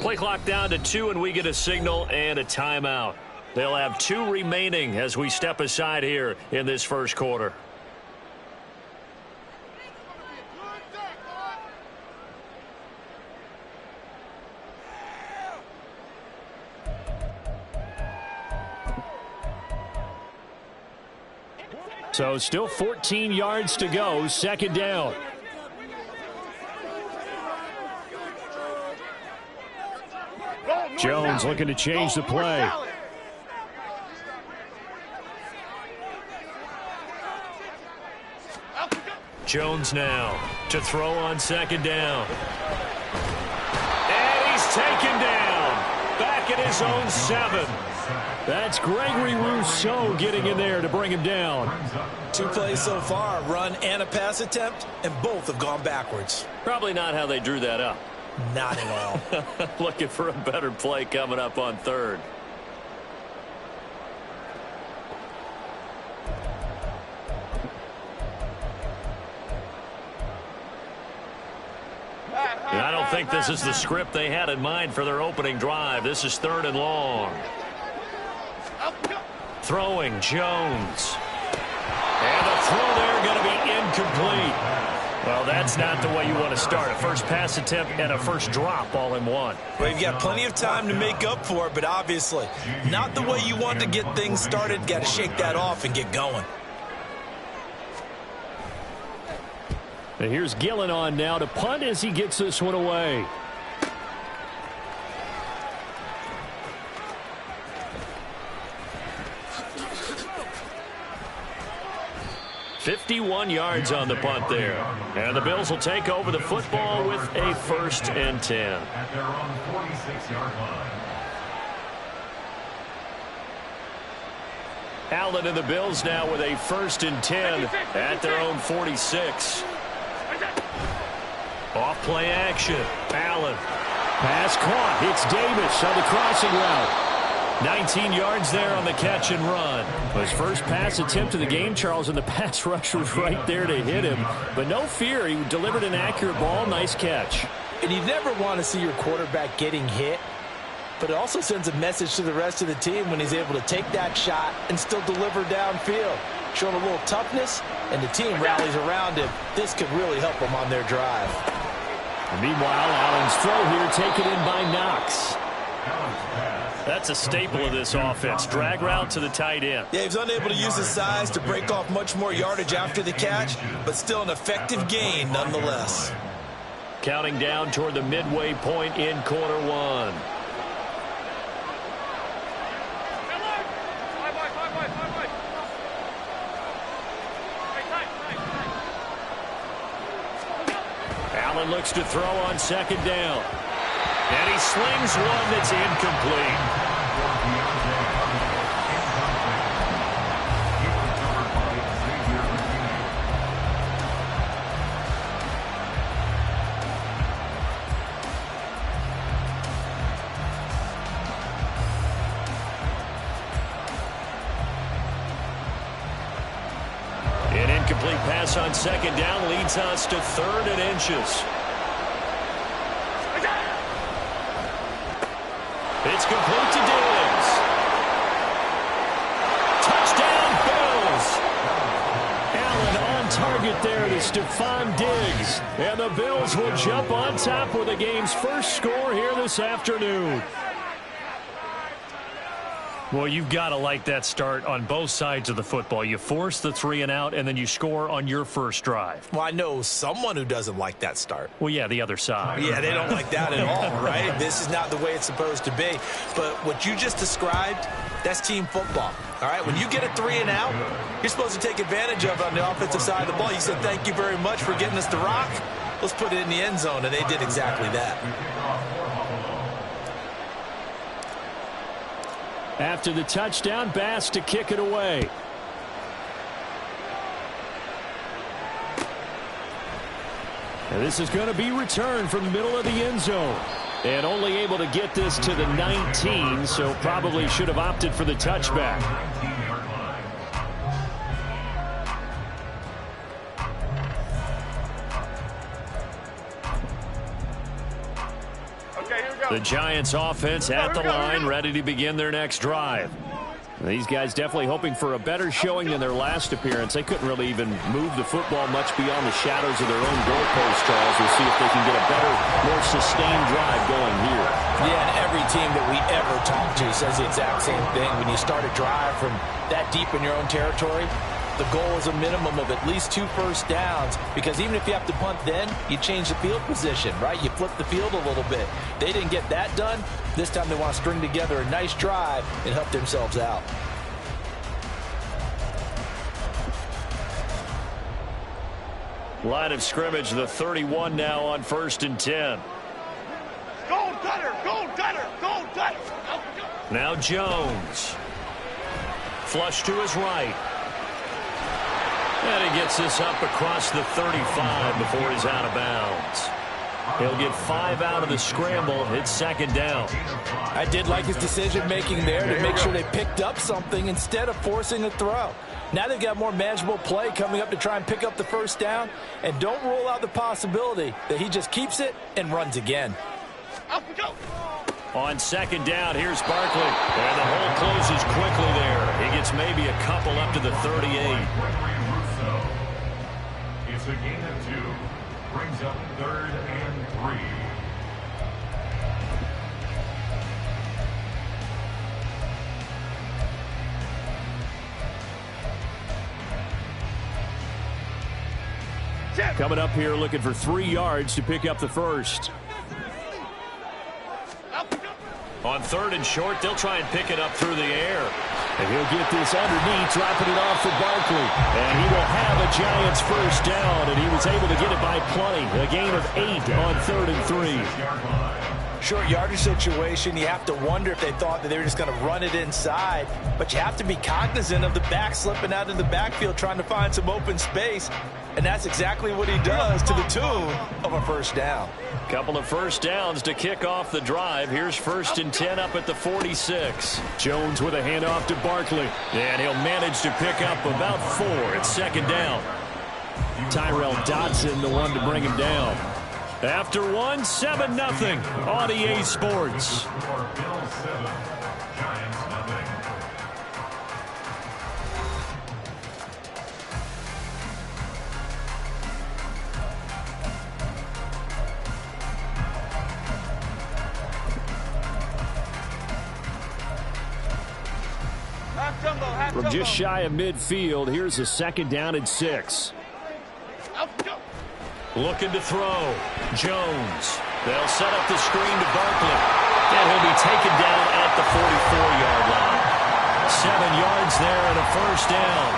Play clock down to 2, and we get a signal and a timeout. They'll have 2 remaining as we step aside here in this first quarter. So still 14 yards to go, second down. Jones looking to change the play. Jones now to throw on second down. And he's taken down. Back at his own 7. That's Gregory Rousseau getting in there to bring him down. 2 plays so far, a run and a pass attempt, and both have gone backwards. Probably not how they drew that up. Not at all. Looking for a better play coming up on third. And I don't think this is the script they had in mind for their opening drive. This is 3rd and long. Throwing, Jones. And the throw there going to be incomplete. Well, that's not the way you want to start. A first pass attempt and a first drop all in one. Well, you've got plenty of time to make up for it, but obviously not the way you want to get things started. Got to shake that off and get going. And here's Gillen on now to punt as he gets this one away. .51 yards on the punt there. And the Bills will take over the football with a 1st and 10. At their own 46-yard line. Allen and the Bills now with a 1st and 10 at their own 46. Off play action. Allen. Pass caught. It's Davis on the crossing route. 19 yards there on the catch and run. His first pass attempt of the game, Charles, and the pass rush was right there to hit him. But no fear, he delivered an accurate ball. Nice catch. And you never want to see your quarterback getting hit, but it also sends a message to the rest of the team when he's able to take that shot and still deliver downfield. Showing a little toughness, and the team rallies around him. This could really help them on their drive. And meanwhile, Allen's throw here taken in by Knox. That's a staple of this offense. Drag route to the tight end. Yeah, he's unable to use his size to break off much more yardage after the catch, but still an effective gain nonetheless. Counting down toward the midway point in quarter 1. Allen looks to throw on second down. And he slings one that's incomplete. An incomplete pass on second down leads us to 3rd and inches. It's complete to Diggs. Touchdown, Bills. Allen on target there to Stephon Diggs. And the Bills will jump on top with the game's first score here this afternoon. Well, you've got to like that start on both sides of the football. You force the 3 and out, and then you score on your first drive. Well, I know someone who doesn't like that start. Well, yeah, the other side. Yeah, they don't like that at all, right? This is not the way it's supposed to be. But what you just described That's team football. All right, when you get a 3 and out, you're supposed to take advantage of it on the offensive side of the ball. You said, thank you very much for getting us the rock. Let's put it in the end zone, and they did exactly that. After the touchdown, Bass to kick it away. And this is going to be returned from the middle of the end zone. And only able to get this to the 19, so probably should have opted for the touchback. Okay, here we go. The Giants offense at the line, ready to begin their next drive. These guys definitely hoping for a better showing than their last appearance. They couldn't really even move the football much beyond the shadows of their own goalpost, Charles. We'll see if they can get a better, more sustained drive going here. Yeah, and every team that we ever talk to says the exact same thing. When you start a drive from that deep in your own territory, the goal is a minimum of at least 2 first downs, because even if you have to punt then, you change the field position, right? You flip the field a little bit. They didn't get that done. This time they want to string together a nice drive and help themselves out. Line of scrimmage, the 31 now on 1st and 10. Gold cutter, gold cutter, gold cutter. Now Jones. Flush to his right. And he gets this up across the 35 before he's out of bounds. He'll get 5 out of the scramble. It's 2nd down. I did like his decision-making there to make sure they picked up something instead of forcing a throw. Now they've got more manageable play coming up to try and pick up the 1st down. And don't rule out the possibility that he just keeps it and runs again. Up we go. On 2nd down, here's Barkley. And the hole closes quickly there. He gets maybe a couple up to the 38. It's a gain of 2. Brings up 3rd and 3. Coming up here looking for 3 yards to pick up the first. On 3rd and short, they'll try and pick it up through the air. And he'll get this underneath, dropping it off for Barkley. And he will have a Giants 1st down, and he was able to get it by plenty. A gain of 8 on 3rd and 3. Short yardage situation, you have to wonder if they thought that they were just going to run it inside. But you have to be cognizant of the back slipping out of the backfield trying to find some open space. And that's exactly what he does, to the tune of a 1st down. Couple of 1st downs to kick off the drive. Here's 1st and 10 up at the 46. Jones with a handoff to Barkley. And he'll manage to pick up about 4. It's 2nd down. Tyrell Dodson, the one to bring him down. After 1, 7-0 on EA Sports. From just shy of midfield, here's a 2nd down and 6. Looking to throw. Jones. They'll set up the screen to Barkley. And he'll be taken down at the 44-yard line. 7 yards there and a 1st down.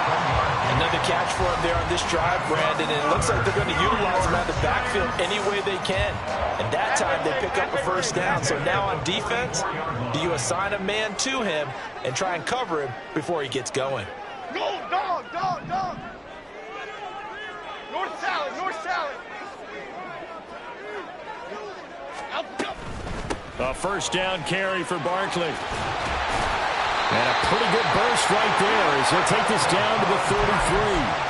Another catch for him there on this drive, Brandon. And it looks like they're going to utilize him out of the backfield any way they can. And that time they pick up a 1st down. So now on defense, do you assign a man to him and try and cover him before he gets going? Go, dog, dog, dog. North salad, north salad. Up we go. A 1st down carry for Barkley. And a pretty good burst right there as he'll take this down to the 33.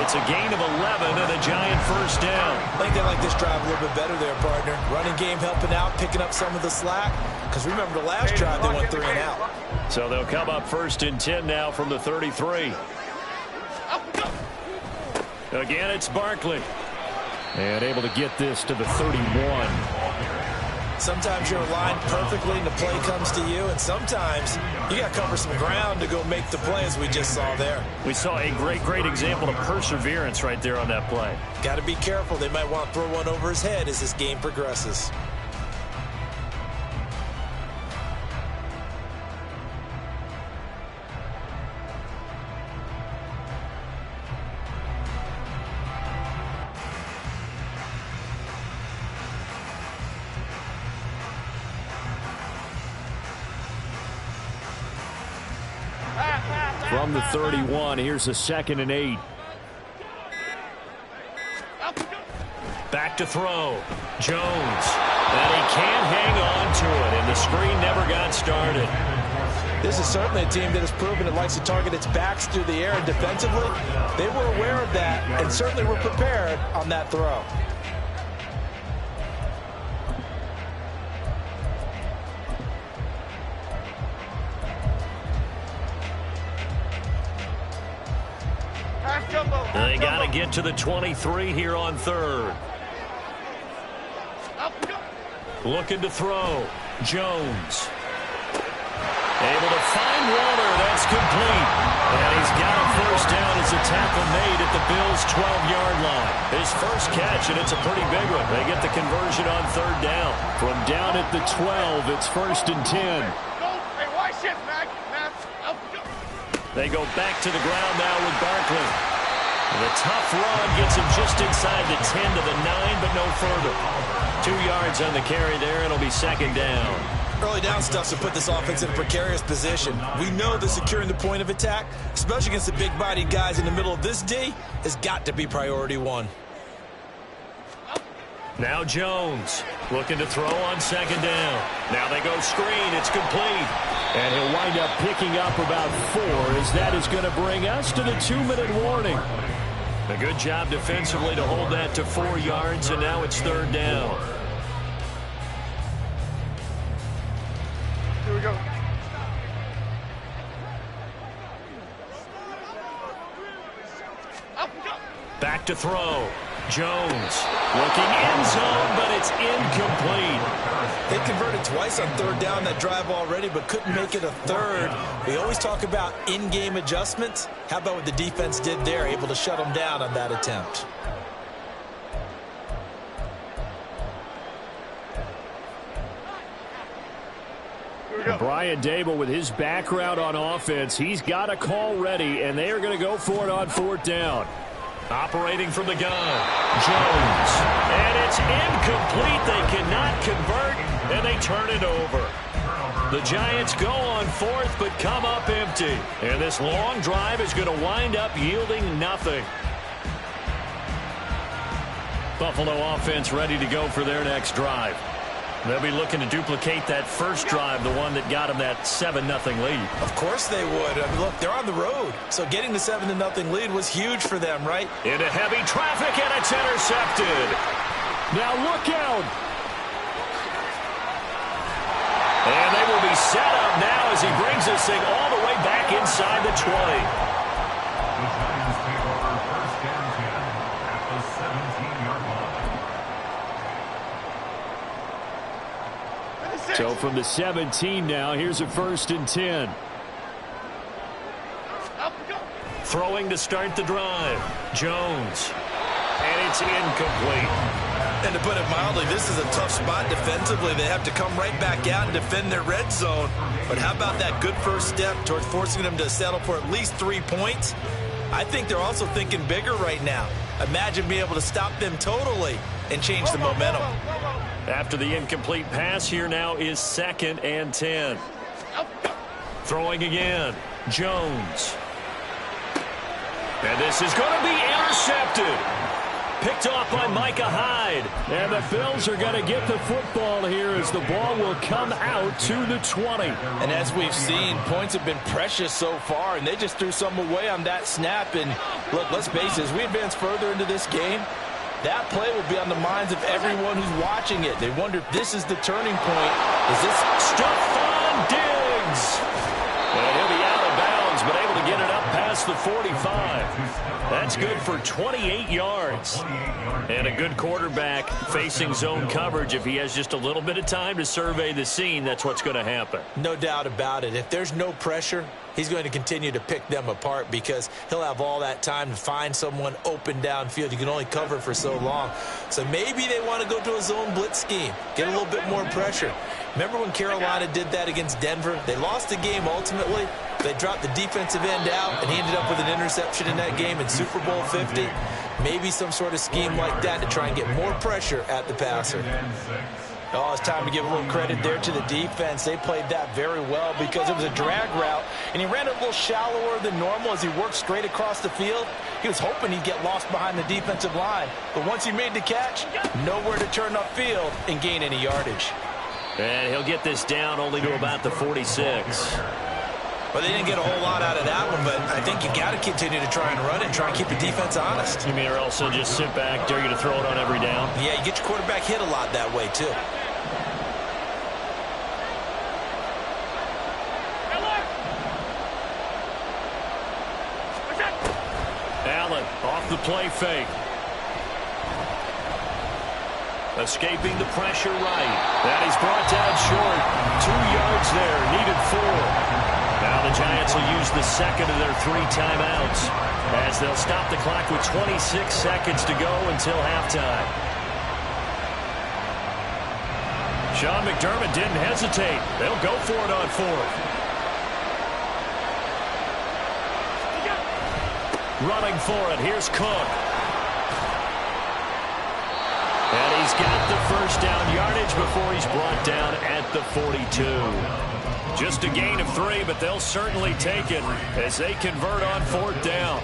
It's a gain of 11 and a Giant 1st down. I think they like this drive a little bit better there, partner. Running game helping out, picking up some of the slack. Because remember the last drive, they went 3 and out. So they'll come up 1st and 10 now from the 33. Again, it's Barkley. And able to get this to the 31. Sometimes you're aligned perfectly and the play comes to you, and sometimes you got to cover some ground to go make the play, as we just saw there. We saw a great example of perseverance right there on that play. Got to be careful. They might want to throw one over his head as this game progresses. from the 31. Here's a 2nd and 8. Back to throw. Jones. And he can't hang on to it, and the screen never got started. This is certainly a team that has proven it likes to target its backs through the air, and defensively, they were aware of that and certainly were prepared on that throw. They got to get to the 23 here on 3rd. Looking to throw. Jones. Able to find Waller. That's complete. And he's got a first down as a tackle made at the Bills' 12-yard line. His first catch, and it's a pretty big one. They get the conversion on 3rd down. From down at the 12, it's 1st and 10. Hey, watch it, Mac. They go back to the ground now with Barkley. The tough run gets him just inside the 10 to the 9, but no further. 2 yards on the carry there. It'll be 2nd down. Early down stuff to put this offense in a precarious position. We know that securing the point of attack, especially against the big-bodied guys in the middle of this D, has got to be priority 1. Now Jones looking to throw on 2nd down. Now they go screen. It's complete. And he'll wind up picking up about 4, as that is going to bring us to the 2-minute warning. A good job defensively to hold that to 4 yards, and now it's 3rd down. Here we go. Back to throw. Jones looking end zone, but it's incomplete. They converted twice on 3rd down that drive already, but couldn't make it a 3rd. We always talk about in-game adjustments. How about what the defense did there, able to shut them down on that attempt? Brian Dable, with his background on offense, he's got a call ready, and they are going to go for it on 4th down. Operating from the gun, Jones. And it's incomplete. They cannot convert, and they turn it over. The Giants go on 4th, but come up empty. And this long drive is going to wind up yielding nothing. Buffalo offense ready to go for their next drive. They'll be looking to duplicate that first drive, the one that got them that 7-0 lead. Of course they would. I mean, look, they're on the road. So getting the 7-0 lead was huge for them, right? Into heavy traffic, and it's intercepted. Now look out. And they will be set up now as he brings this thing all the way back inside the 20. The Giants take over 1st and 10 at the 17-yard line. So from the 17 now, here's a 1st and 10. Throwing to start the drive. Jones. And it's incomplete. And to put it mildly, this is a tough spot defensively. They have to come right back out and defend their red zone. But how about that good first step towards forcing them to settle for at least 3 points? I think they're also thinking bigger right now. Imagine being able to stop them totally and change the momentum. After the incomplete pass, here now is 2nd and 10. Throwing again. Jones. And this is going to be intercepted. Picked off by Micah Hyde. And the Bills are going to get the football here as the ball will come out to the 20. And as we've seen, points have been precious so far, and they just threw some away on that snap. And look, let's face it, as we advance further into this game, that play will be on the minds of everyone who's watching it. They wonder if this is the turning point. Is this Stephon Diggs? And he'll be out of bounds, but able to get it up past the 45. That's good for 28 yards. And a good quarterback facing zone coverage. If he has just a little bit of time to survey the scene, that's what's going to happen. No doubt about it. If there's no pressure, he's going to continue to pick them apart because he'll have all that time to find someone open downfield. You can only cover for so long. So maybe they want to go to a zone blitz scheme, get a little bit more pressure. Remember when Carolina did that against Denver? They lost the game ultimately. They dropped the defensive end out, and he ended up with an interception in that game in Super Bowl 50. Maybe some sort of scheme like that to try and get more pressure at the passer. Oh, it's time to give a little credit there to the defense. They played that very well because it was a drag route, and he ran a little shallower than normal as he worked straight across the field. He was hoping he'd get lost behind the defensive line, but once he made the catch, nowhere to turn upfield and gain any yardage. And he'll get this down only to about the 46. Well, they didn't get a whole lot out of that one, but I think you got to continue to try and run it and try and keep the defense honest. You mean, or else they'll just sit back, dare you to throw it on every down? Yeah, you get your quarterback hit a lot that way, too. Allen off the play fake. Escaping the pressure right. That he's brought down short. 2 yards there, needed 4. Now the Giants will use the second of their 3 timeouts as they'll stop the clock with 26 seconds to go until halftime. Sean McDermott didn't hesitate. They'll go for it on 4th. Running for it. Here's Cook. And he's got the first down yardage before he's brought down at the 42. Just a gain of 3, but they'll certainly take it as they convert on 4th down.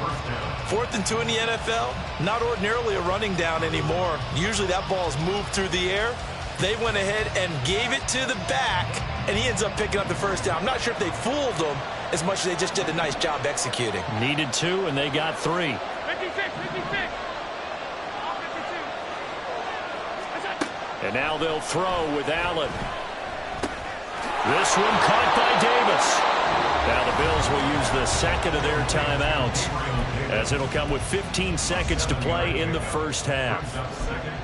4th and 2 in the NFL, not ordinarily a running down anymore. Usually that ball is moved through the air. They went ahead and gave it to the back, and he ends up picking up the first down. I'm not sure if they fooled him as much as they just did a nice job executing. Needed 2, and they got 3. 56. And now they'll throw with Allen. This one caught by Davis. Now the Bills will use the second of their timeouts as it'll come with 15 seconds to play in the first half.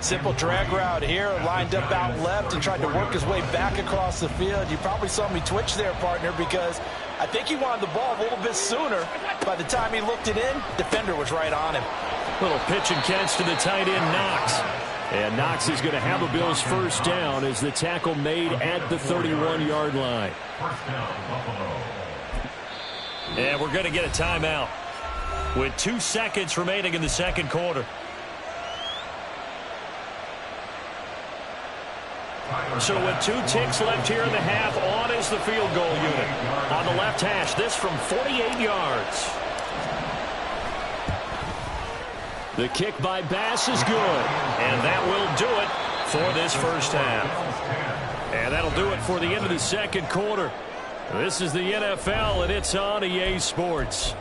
Simple drag route here, lined up out left and tried to work his way back across the field. You probably saw me twitch there, partner, because I think he wanted the ball a little bit sooner. By the time he looked it in, defender was right on him. Little pitch and catch to the tight end, Knox. And Knox is going to have a Bills first down as the tackle made at the 31-yard line. And we're going to get a timeout with 2 seconds remaining in the second quarter. So with 2 ticks left here in the half, on is the field goal unit. On the left hash, this from 48 yards. The kick by Bass is good, and that will do it for this first half. And that'll do it for the end of the second quarter. This is the NFL, and it's on EA Sports.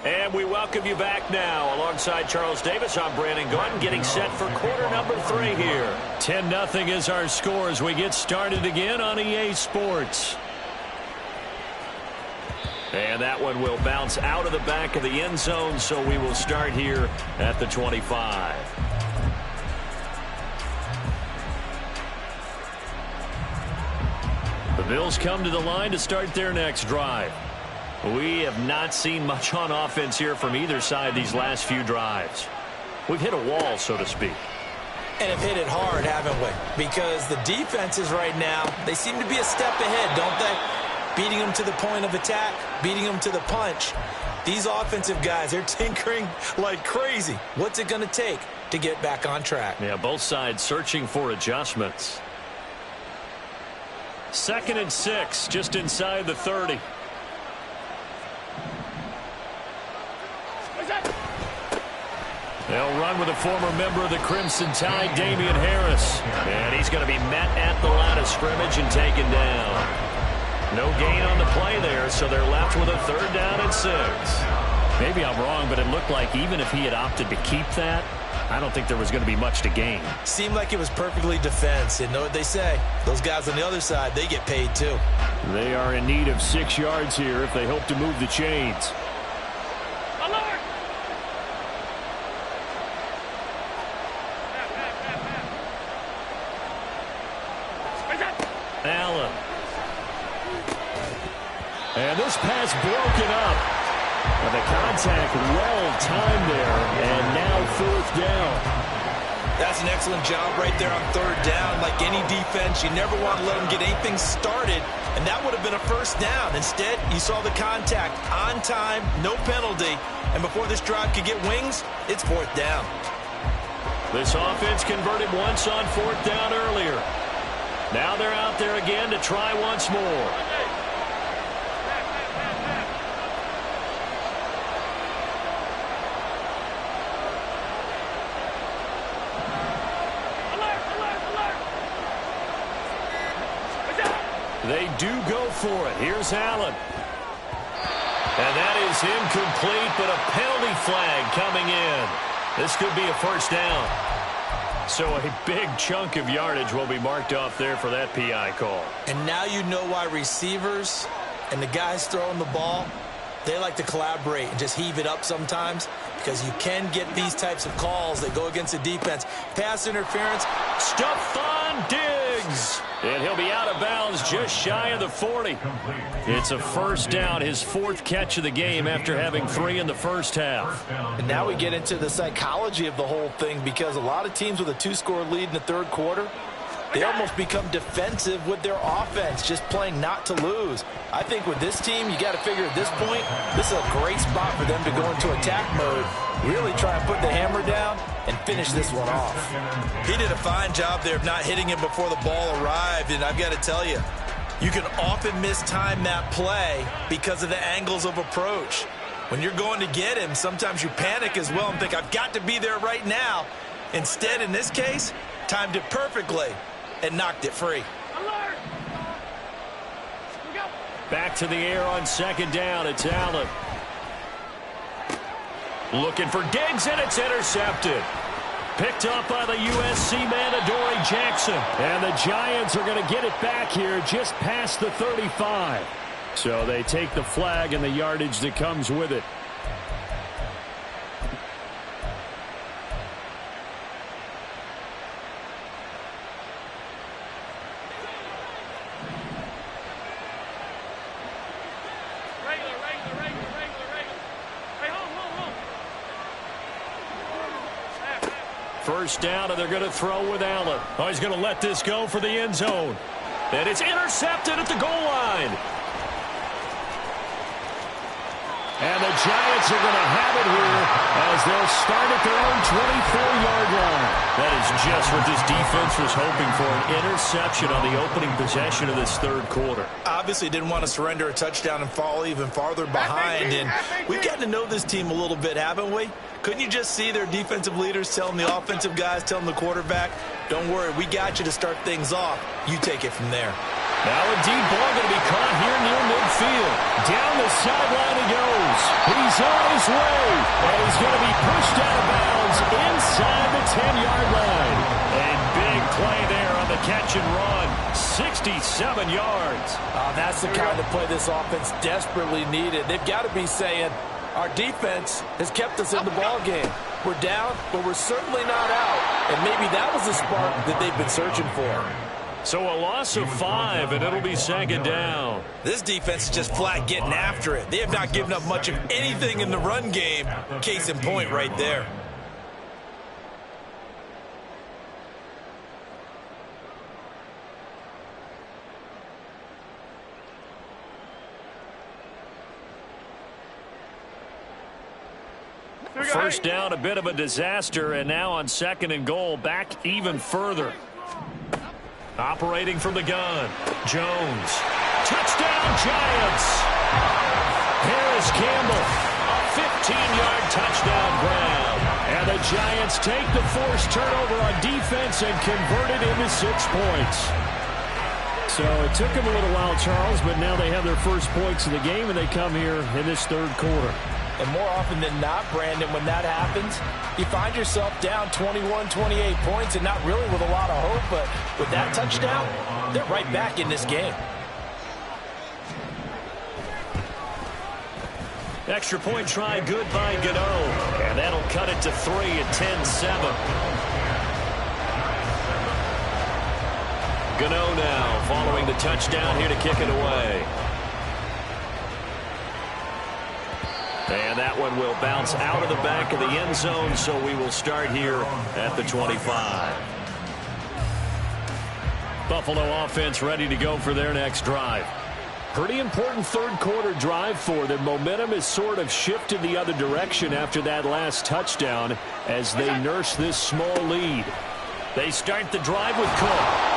And we welcome you back now. Alongside Charles Davis, I'm Brandon Gunn, getting set for quarter number 3 here. 10-0 is our score as we get started again on EA Sports. And that one will bounce out of the back of the end zone, so we will start here at the 25. The Bills come to the line to start their next drive. We have not seen much on offense here from either side these last few drives. We've hit a wall, so to speak. And have hit it hard, haven't we? Because the defenses right now, they seem to be a step ahead, don't they? Beating them to the point of attack, beating them to the punch. These offensive guys, they're tinkering like crazy. What's it going to take to get back on track? Yeah, both sides searching for adjustments. 2nd and 6, just inside the 30. They'll run with a former member of the Crimson Tide, Damian Harris. And he's going to be met at the line of scrimmage and taken down. No gain on the play there, so they're left with a 3rd down and 6. Maybe I'm wrong, but it looked like even if he had opted to keep that, I don't think there was going to be much to gain. Seemed like it was perfectly defensive. You know what they say? Those guys on the other side, they get paid too. They are in need of 6 yards here if they hope to move the chains. Allen. And this pass broken up. And the contact well timed there. And now 4th down. That's an excellent job right there on 3rd down. Like any defense, you never want to let them get anything started, and that would have been a 1st down. Instead, you saw the contact on time, no penalty, and before this drive could get wings, it's 4th down. This offense converted once on 4th down earlier. Now they're out there again to try once more. They do go for it. Here's Allen. And that is incomplete, but a penalty flag coming in. This could be a 1st down. So a big chunk of yardage will be marked off there for that PI call. And now you know why receivers and the guys throwing the ball, they like to collaborate and just heave it up sometimes, because you can get these types of calls that go against the defense. Pass interference. Stephon Diggs. And he'll be out of bounds just shy of the 40. It's a 1st down, his 4th catch of the game after having 3 in the 1st half. And now we get into the psychology of the whole thing, because a lot of teams with a 2-score lead in the 3rd quarter, they almost become defensive with their offense, just playing not to lose. I think with this team, you got to figure at this point, this is a great spot for them to go into attack mode, really try and put the hammer down and finish this one off. He did a fine job there of not hitting him before the ball arrived, and I've got to tell you, you can often mistime that play because of the angles of approach. When you're going to get him, sometimes you panic as well and think, I've got to be there right now. Instead, in this case, timed it perfectly and knocked it free. Back to the air on 2nd down. It's Allen. Looking for Diggs, and it's intercepted. Picked up by the USC man, Adoree Jackson. And the Giants are going to get it back here just past the 35. So they take the flag and the yardage that comes with it. First down, and they're going to throw with Allen. Oh, he's going to let this go for the end zone. And it's intercepted at the goal line. And the Giants are going to have it here as they'll start at their own 24-yard line. That is just what this defense was hoping for, an interception on the opening possession of this 3rd quarter. Obviously didn't want to surrender a touchdown and fall even farther behind. And we've gotten to know this team a little bit, haven't we? Couldn't you just see their defensive leaders telling the offensive guys, telling the quarterback, don't worry, we got you to start things off. You take it from there. Now a deep ball going to be caught here near midfield. Down the sideline he goes. He's on his way. And he's going to be pushed out of bounds inside the 10-yard line. A big play there on the catch and run. 67 yards. That's the kind of play this offense desperately needed. They've got to be saying, our defense has kept us in the ball game. We're down, but we're certainly not out. And maybe that was the spark that they've been searching for. So a loss of 5, and it'll be 2nd down. This defense is just flat getting after it. They have not given up much of anything in the run game. Case in point right there. First down, a bit of a disaster, and now on 2nd and goal, back even further. Operating from the gun, Jones. Touchdown, Giants! Harris Campbell, a 15-yard touchdown grab. And the Giants take the forced turnover on defense and convert it into 6 points. So it took them a little while, Charles, but now they have their first points of the game, and they come here in this 3rd quarter. And more often than not, Brandon, when that happens, you find yourself down 21, 28 points and not really with a lot of hope. But with that touchdown, they're right back in this game. Extra point try good by Gano. And that'll cut it to 3 at 10-7. Gano now following the touchdown here to kick it away. And that one will bounce out of the back of the end zone, so we will start here at the 25. Buffalo offense ready to go for their next drive. Pretty important third quarter drive for them. Momentum has sort of shifted the other direction after that last touchdown as they nurse this small lead. They start the drive with Cook.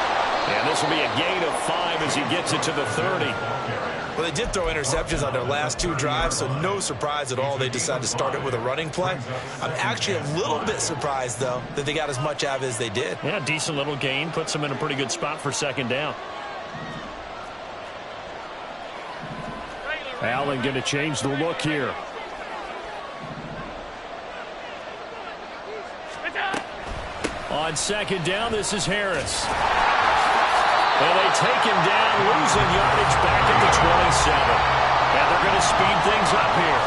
And this will be a gain of 5 as he gets it to the 30. Well, they did throw interceptions on their last 2 drives, so no surprise at all they decided to start it with a running play. I'm actually a little bit surprised, though, that they got as much out of it as they did. Yeah, decent little gain. Puts them in a pretty good spot for second down. Allen going to change the look here. On second down, this is Harris. And they take him down, losing yardage back at the 27. And they're going to speed things up here.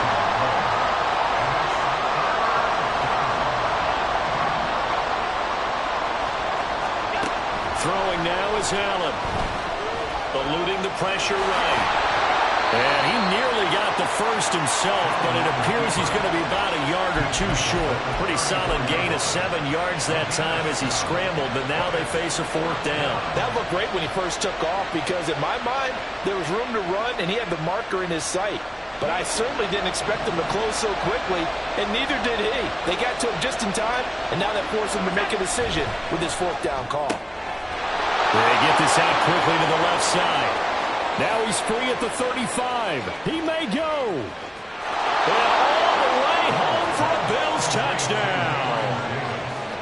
Throwing now is Allen. Eluding the pressure right. And he nearly got the first himself, but it appears he's going to be about a yard or 2 short. Pretty solid gain of 7 yards that time as he scrambled, but now they face a 4th down. That looked great when he first took off because, in my mind, there was room to run, and he had the marker in his sight. But I certainly didn't expect him to close so quickly, and neither did he. They got to him just in time, and now that forced him to make a decision with his 4th down call. They get this out quickly to the left side. Now he's free at the 35. He may go. And all the way home for a Bills touchdown.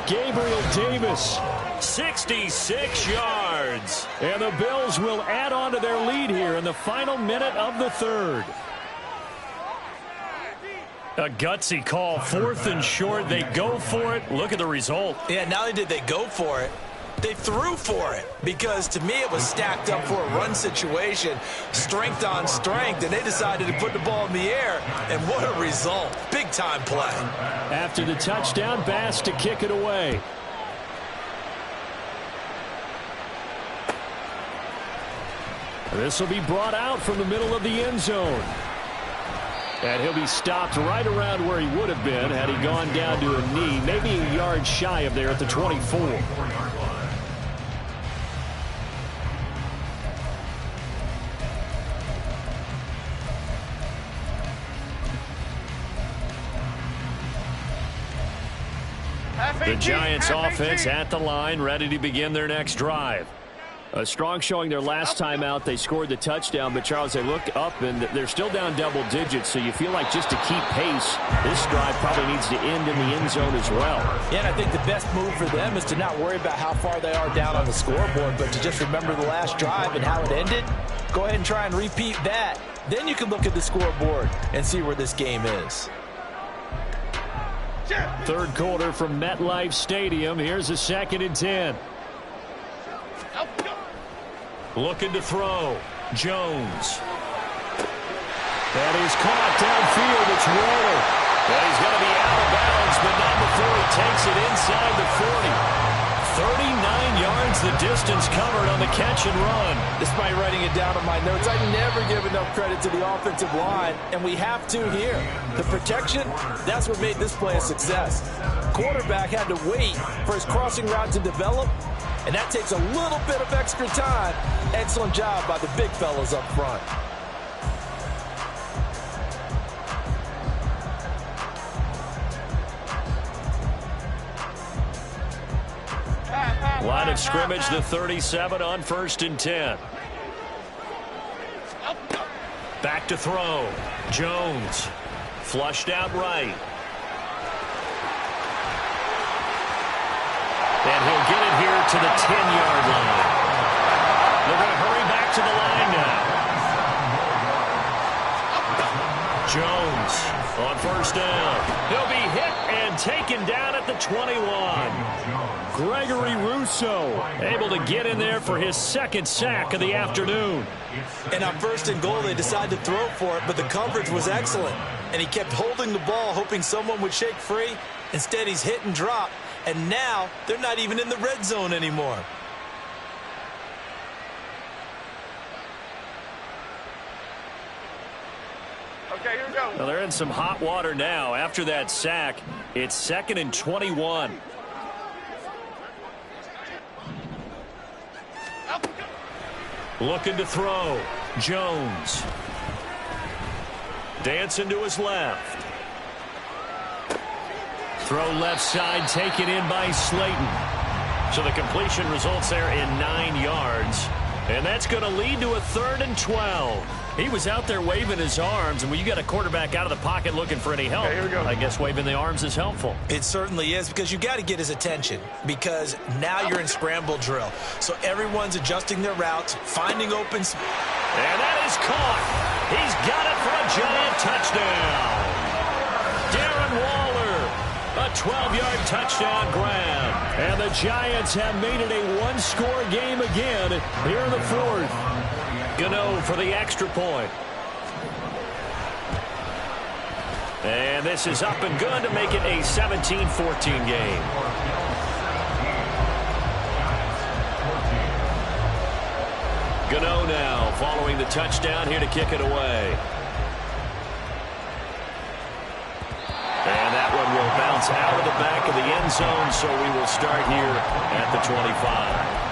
Gabriel Davis. 66 yards. And the Bills will add on to their lead here in the final minute of the 3rd. A gutsy call. 4th and short. They go for it. Look at the result. Yeah, not only did they go for it, they threw for it, because to me it was stacked up for a run situation, strength on strength, and they decided to put the ball in the air, and what a result. Big time play. After the touchdown, Bass to kick it away. This will be brought out from the middle of the end zone. And he'll be stopped right around where he would have been had he gone down to a knee, maybe a yard shy of there at the 24. The Giants offense at the line, ready to begin their next drive. A strong showing their last time out. They scored the touchdown, but Charles, they look up and they're still down double digits, so you feel like just to keep pace, this drive probably needs to end in the end zone as well. Yeah, and I think the best move for them is to not worry about how far they are down on the scoreboard, but to just remember the last drive and how it ended. Go ahead and try and repeat that. Then you can look at the scoreboard and see where this game is. 3rd quarter from MetLife Stadium. Here's a 2nd and 10. Looking to throw. Jones. That is caught downfield. It's Waller. And he's going to be out of bounds, but not before he takes it inside the 40. 39 yards the distance covered on the catch and run. Despite writing it down on my notes, I never give enough credit to the offensive line, and we have to here. The protection, that's what made this play a success. Quarterback had to wait for his crossing route to develop, and that takes a little bit of extra time. Excellent job by the big fellas up front. Line of scrimmage, the 37 on 1st and 10. Back to throw. Jones. Flushed out right. And he'll get it here to the 10-yard line. They're going to hurry back to the line now. Jones on 1st down. He'll be hit and taken down at the 21. Gregory Rousseau able to get in there for his 2nd sack of the afternoon. And on 1st and goal, they decided to throw for it, but the coverage was excellent. And he kept holding the ball, hoping someone would shake free. Instead, he's hit and dropped. And now, they're not even in the red zone anymore. Okay, here we go. Well, they're in some hot water now. After that sack, it's 2nd and 21. Looking to throw. Jones. Dancing to his left. Throw left side, taken in by Slayton. So the completion results there in 9 yards. And that's going to lead to a 3rd and 12. He was out there waving his arms, and when you got a quarterback out of the pocket looking for any help, okay, here we go. I guess waving the arms is helpful. It certainly is, because you got to get his attention, because now you're in scramble drill. So everyone's adjusting their routes, finding open. And that is caught. He's got it for a giant touchdown. Darren Waller, a 12-yard touchdown grab. And the Giants have made it a one-score game again here in the 4th. Gano for the extra point. And this is up and good to make it a 17-14 game. Gano now following the touchdown here to kick it away. And that one will bounce out of the back of the end zone, so we will start here at the 25.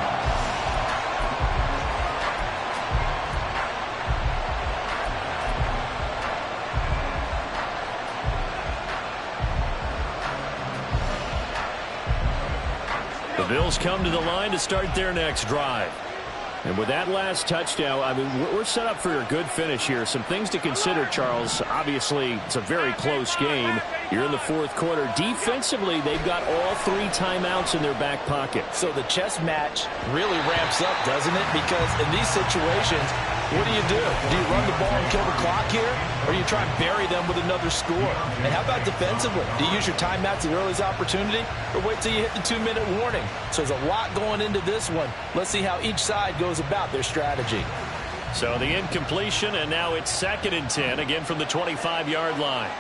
The Bills come to the line to start their next drive. And with that last touchdown, I mean, we're set up for a good finish here. Some things to consider, Charles. Obviously, it's a very close game. You're in the 4th quarter. Defensively, they've got all 3 timeouts in their back pocket. So the chess match really ramps up, doesn't it? Because in these situations, what do? Do you run the ball and kill the clock here? Or do you try and bury them with another score? And how about defensively? Do you use your timeouts at the earliest opportunity? Or wait till you hit the 2-minute warning? So there's a lot going into this one. Let's see how each side goes about their strategy. So the incompletion, and now it's 2nd and 10, again from the 25-yard line.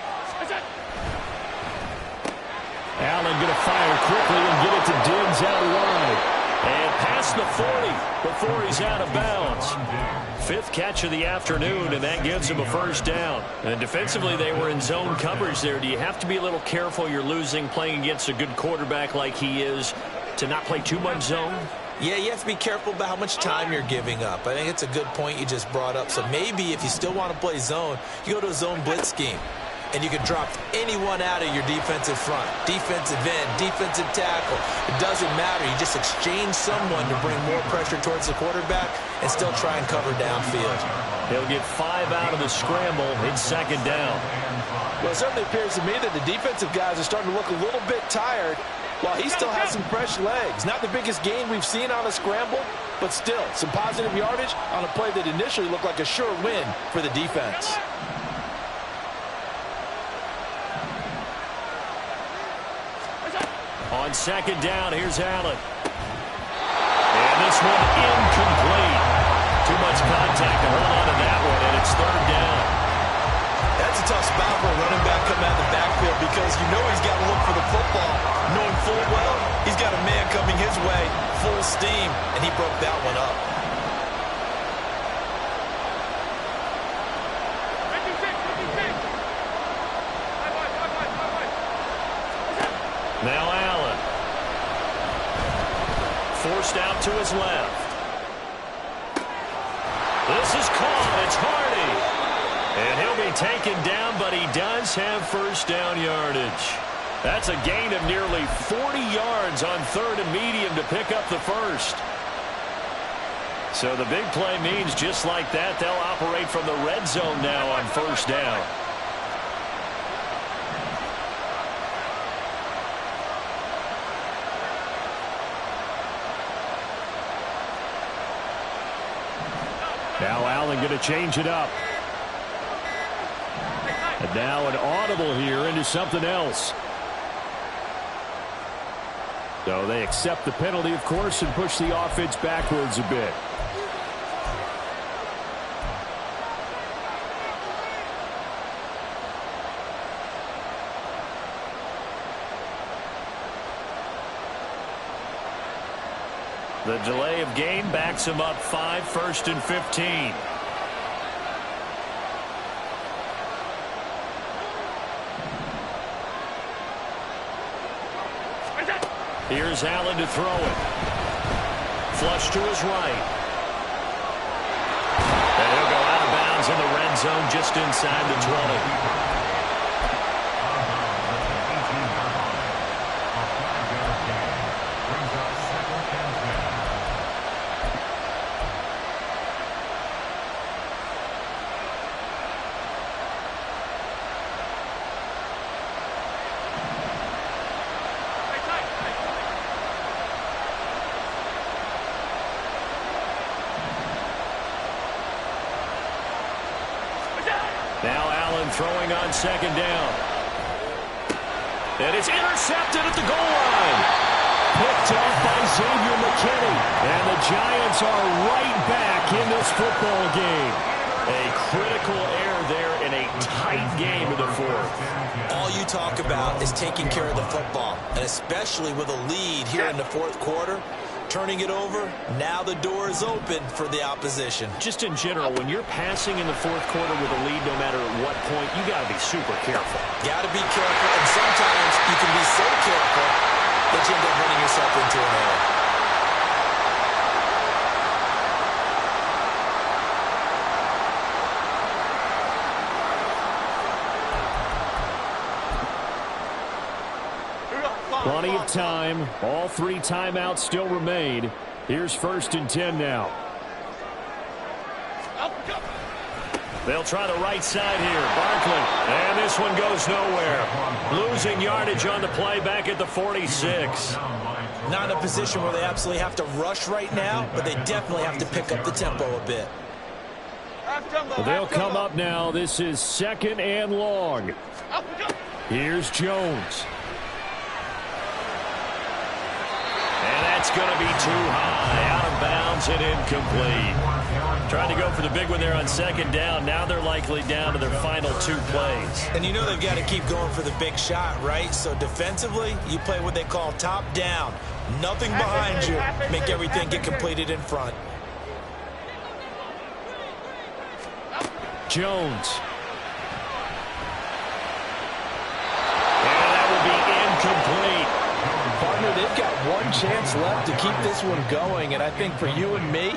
Allen going to fire quickly and get it to Diggs out wide. And past the 40 before he's out of bounds. 5th catch of the afternoon, and that gives him a first down. And defensively, they were in zone coverage there. Do you have to be a little careful? You're losing, playing against a good quarterback like he is, to not play too much zone? Yeah, you have to be careful about how much time you're giving up. I think it's a good point you just brought up. So maybe if you still want to play zone, you go to a zone blitz scheme. And you can drop anyone out of your defensive front. Defensive end, defensive tackle. It doesn't matter. You just exchange someone to bring more pressure towards the quarterback and still try and cover downfield. He'll get 5 out of the scramble. It's 2nd down. Well, it certainly appears to me that the defensive guys are starting to look a little bit tired while he still has some fresh legs. Not the biggest gain we've seen on a scramble, but still some positive yardage on a play that initially looked like a sure win for the defense. On 2nd down, here's Allen. And this one incomplete. Too much contact to hold on to that one, and it's 3rd down. That's a tough spot for a running back coming out of the backfield, because you know he's got to look for the football, knowing full well he's got a man coming his way, full steam, and he broke that one up. Now Allen. Forced out to his left. This is caught. It's Hardy. And he'll be taken down, but he does have first down yardage. That's a gain of nearly 40 yards on 3rd and medium to pick up the first. So the big play means just like that, they'll operate from the red zone now on first down. Now Allen going to change it up. And now an audible here into something else. So they accept the penalty, of course, and push the offense backwards a bit. The delay of game backs him up 5, 1st and 15. Here's Allen to throw it. Flush to his right. And he'll go out of bounds in the red zone just inside the 20. Now Allen throwing on second down. And it's intercepted at the goal line. Picked off by Xavier McKinney. And the Giants are right back in this football game. A critical error there in a tight game in the fourth. All you talk about is taking care of the football, and especially with a lead here in the fourth quarter. Turning it over, now the door is open for the opposition. Just in general, when you're passing in the fourth quarter with a lead, no matter at what point, you got to be super careful. Got to be careful, and sometimes you can be so careful that you end up running yourself into an error. Plenty of time. All 3 timeouts still remain. Here's 1st and 10 now. They'll try the right side here. Barkley. And this one goes nowhere. Losing yardage on the play back at the 46. Not in a position where they absolutely have to rush right now, but they definitely have to pick up the tempo a bit. They'll come up now. This is 2nd and long. Here's Jones. And that's going to be too high. Out of bounds and incomplete. Trying to go for the big one there on 2nd down. Now they're likely down to their final 2 plays. And you know they've got to keep going for the big shot, right? So defensively, you play what they call top down. Nothing behind you. Make everything get completed in front. Jones. And that will be incomplete. Partner, they've got one chance left to keep this one going, and I think for you and me,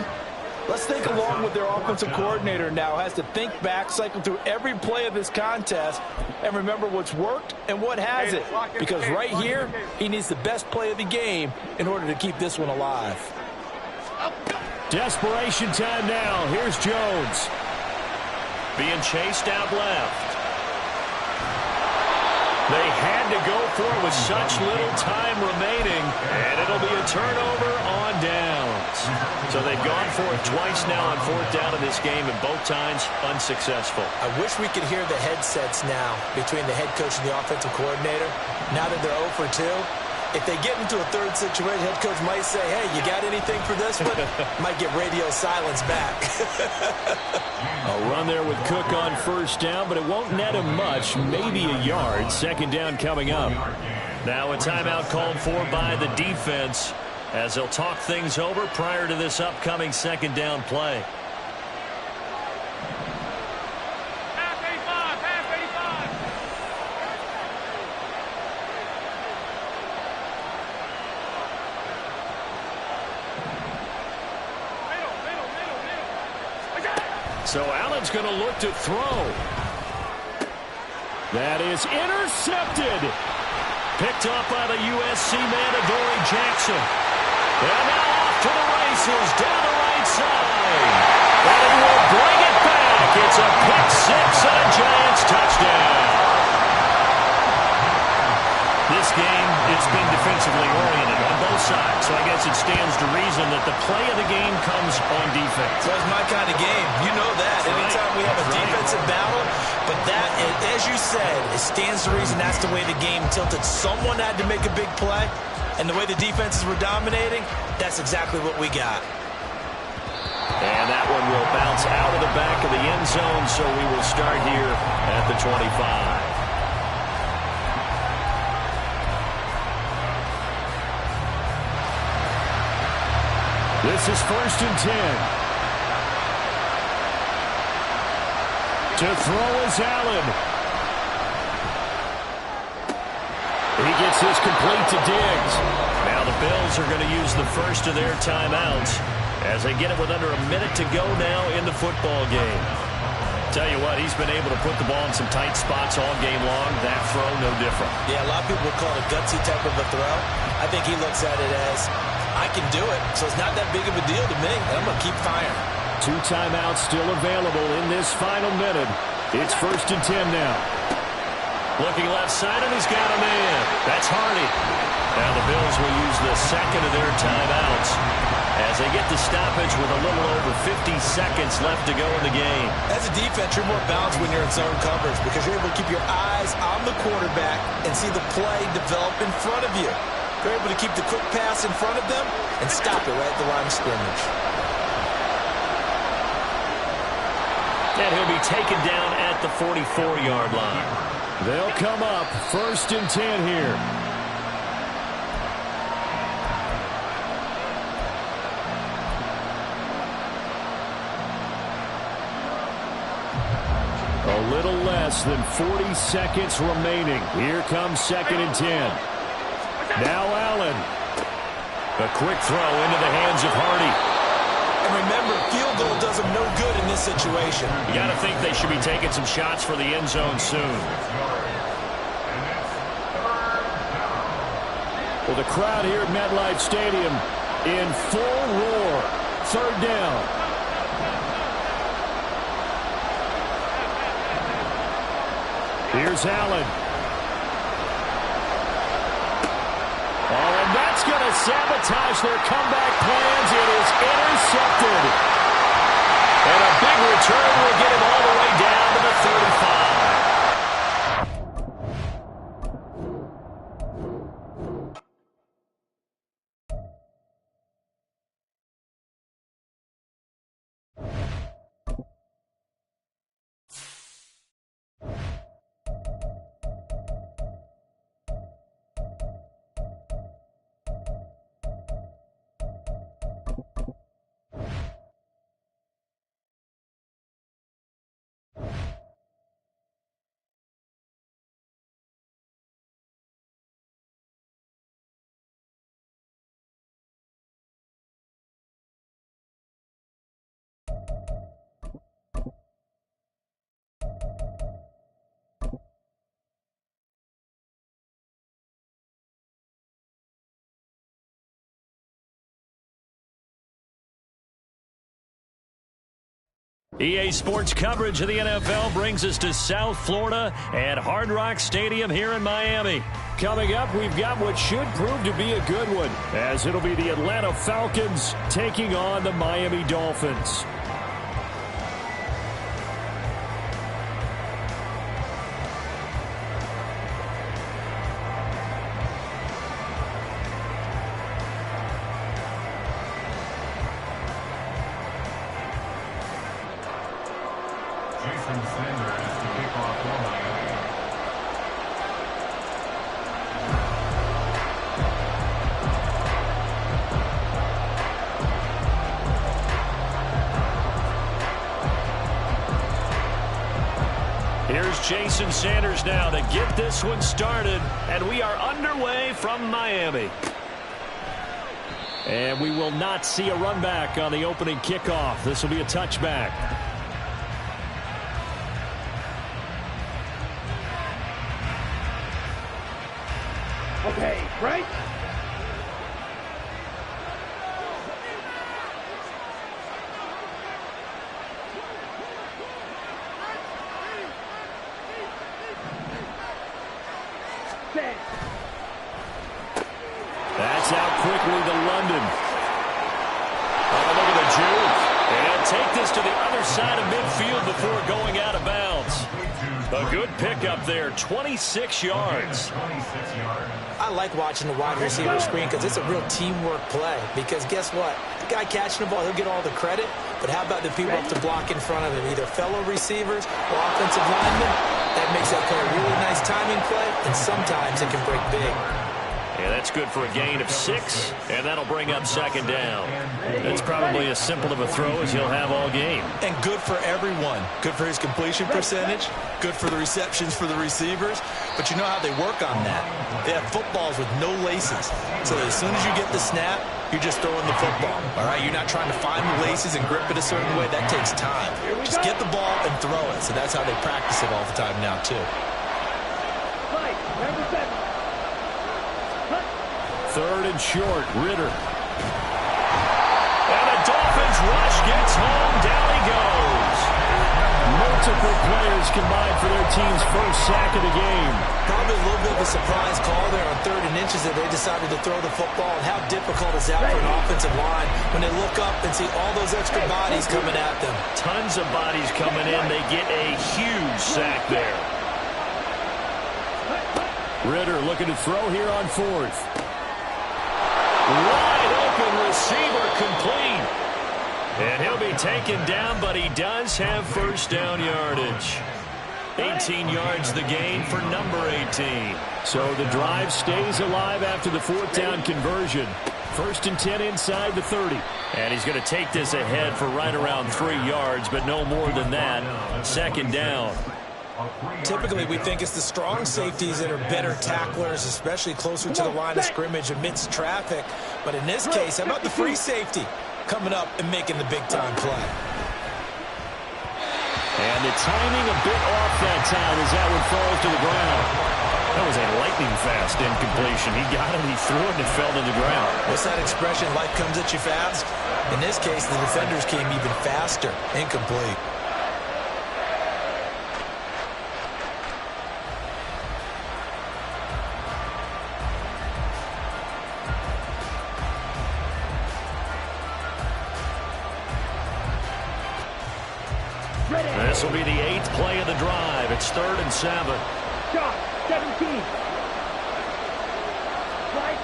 let's think along with their offensive coordinator now. Has to think back, cycle through every play of this contest, and remember what's worked and what hasn't. Because right here, he needs the best play of the game in order to keep this one alive. Desperation time now. Here's Jones. Being chased out left. They had to go for it with such little time remaining, and it'll be a turnover on downs. So they've gone for it twice now on 4th down in this game, and both times unsuccessful. I wish we could hear the headsets now between the head coach and the offensive coordinator. Now that they're 0 for 2, if they get into a third situation, head coach might say, hey, you got anything for this one? Might get radio silence back. A run there with Cook on 1st down, but it won't net him much, maybe a yard. 2nd down coming up. Now a timeout called for by the defense as they'll talk things over prior to this upcoming 2nd down play. So Allen's going to look to throw. That is intercepted. Picked up by the USC man, Adoree Jackson. And now off to the races, down the right side. And he will bring it back. It's a pick 6 and a Giants touchdown. This game, it's been defensively oriented on both sides, so I guess it stands to reason that the play of the game comes on defense. Well, it's my kind of game. You know that. Anytime we have a defensive battle, but that, as you said, it stands to reason that's the way the game tilted. Someone had to make a big play, and the way the defenses were dominating, that's exactly what we got. And that one will bounce out of the back of the end zone, so we will start here at the 25. This is 1st and 10. To throw is Allen. He gets this complete to Diggs. Now the Bills are going to use the first of their timeouts as they get it with under a minute to go now in the football game. Tell you what, he's been able to put the ball in some tight spots all game long. That throw, no different. Yeah, a lot of people would call it a gutsy type of a throw. I think he looks at it as, I can do it, so it's not that big of a deal to me, and I'm going to keep firing. 2 timeouts still available in this final minute. It's 1st and 10 now. Looking left side, and he's got a man. That's Hardy. Now the Bills will use the second of their timeouts as they get the stoppage with a little over 50 seconds left to go in the game. As a defense, you're more balanced when you're in zone coverage because you're able to keep your eyes on the quarterback and see the play develop in front of you. You're able to keep the quick pass in front of them and stop it right at the line of scrimmage. And he'll be taken down at the 44-yard line. They'll come up 1st and 10 here. A little less than 40 seconds remaining. Here comes 2nd and 10. Now Allen. A quick throw into the hands of Hardy. And remember, field goal does them no good in this situation. You got to think they should be taking some shots for the end zone soon. Well, the crowd here at MetLife Stadium in full roar. 3rd down. Here's Allen. Oh, and that's going to sabotage their comeback plans. It is intercepted. And a big return will get him all the way down to the 35. EA Sports coverage of the NFL brings us to South Florida at Hard Rock Stadium here in Miami. Coming up, we've got what should prove to be a good one, as it'll be the Atlanta Falcons taking on the Miami Dolphins. Here's Jason Sanders now to get this one started, and we are underway from Miami. And we will not see a run back on the opening kickoff. This will be a touchback. Okay, right? That's out quickly to London. Oh, look at the juke. And take this to the other side of midfield before going out of bounds. A good pickup there, 26 yards. I like watching the wide receiver screen because it's a real teamwork play. Because guess what? The guy catching the ball, he'll get all the credit. But how about the people up to block in front of him, either fellow receivers or offensive linemen? That makes that play a really nice timing play, and sometimes it can break big. And that's good for a gain of 6, and that'll bring up second down. That's probably as simple of a throw as he'll have all game. And good for everyone. Good for his completion percentage. Good for the receptions for the receivers. But you know how they work on that. They have footballs with no laces. So as soon as you get the snap, you're just throwing the football. All right, you're not trying to find the laces and grip it a certain way. That takes time. Just get the ball and throw it. So that's how they practice it all the time now, too. Third and short, Ritter. And the Dolphins rush gets home. Down he goes. Multiple players combined for their team's first sack of the game. Probably a little bit of a surprise call there on 3rd and inches that they decided to throw the football. And how difficult is that for an offensive line when they look up and see all those extra bodies coming at them? Tons of bodies coming in. They get a huge sack there. Ritter looking to throw here on 4th. Wide open receiver complete. And he'll be taken down, but he does have first down yardage. 18 yards the gain for number 18. So the drive stays alive after the 4th down conversion. 1st and 10 inside the 30. And he's going to take this ahead for right around 3 yards, but no more than that. Second down. Typically, we think it's the strong safeties that are better tacklers, especially closer to the line of scrimmage amidst traffic. But in this case, how about the free safety coming up and making the big-time play? And the timing a bit off that time as that one falls to the ground. That was a lightning-fast incompletion. He got it, he threw it, and it fell to the ground. What's that expression, life comes at you fast? In this case, the defenders came even faster. Incomplete. This will be the 8th play of the drive. It's 3rd and 7. Shot, 17. Slide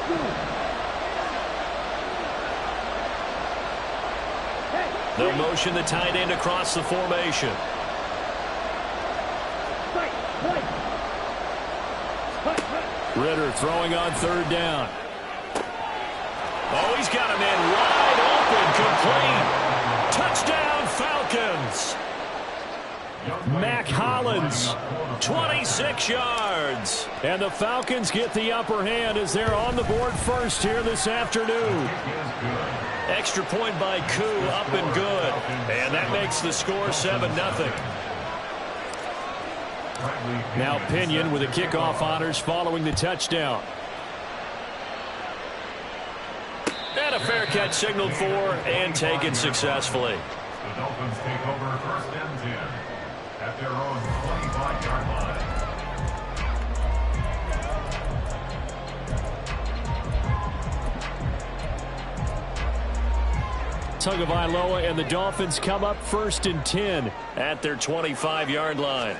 2. They'll motion the tight end across the formation. Ritter throwing on 3rd down. Oh, he's got a man wide open, complete. Touchdown, Falcons. Mac Hollins, 26 yards. and the Falcons get the upper hand as they're on the board first here this afternoon. Extra point by Koo, up and good. And that makes the score 7-0. Now Pinion with the kickoff honors following the touchdown. And a fair catch signaled for and taken successfully. The Dolphins take over 1st and 10 at their own 25-yard line. Tagovailoa and the Dolphins come up 1st and 10 at their 25-yard line.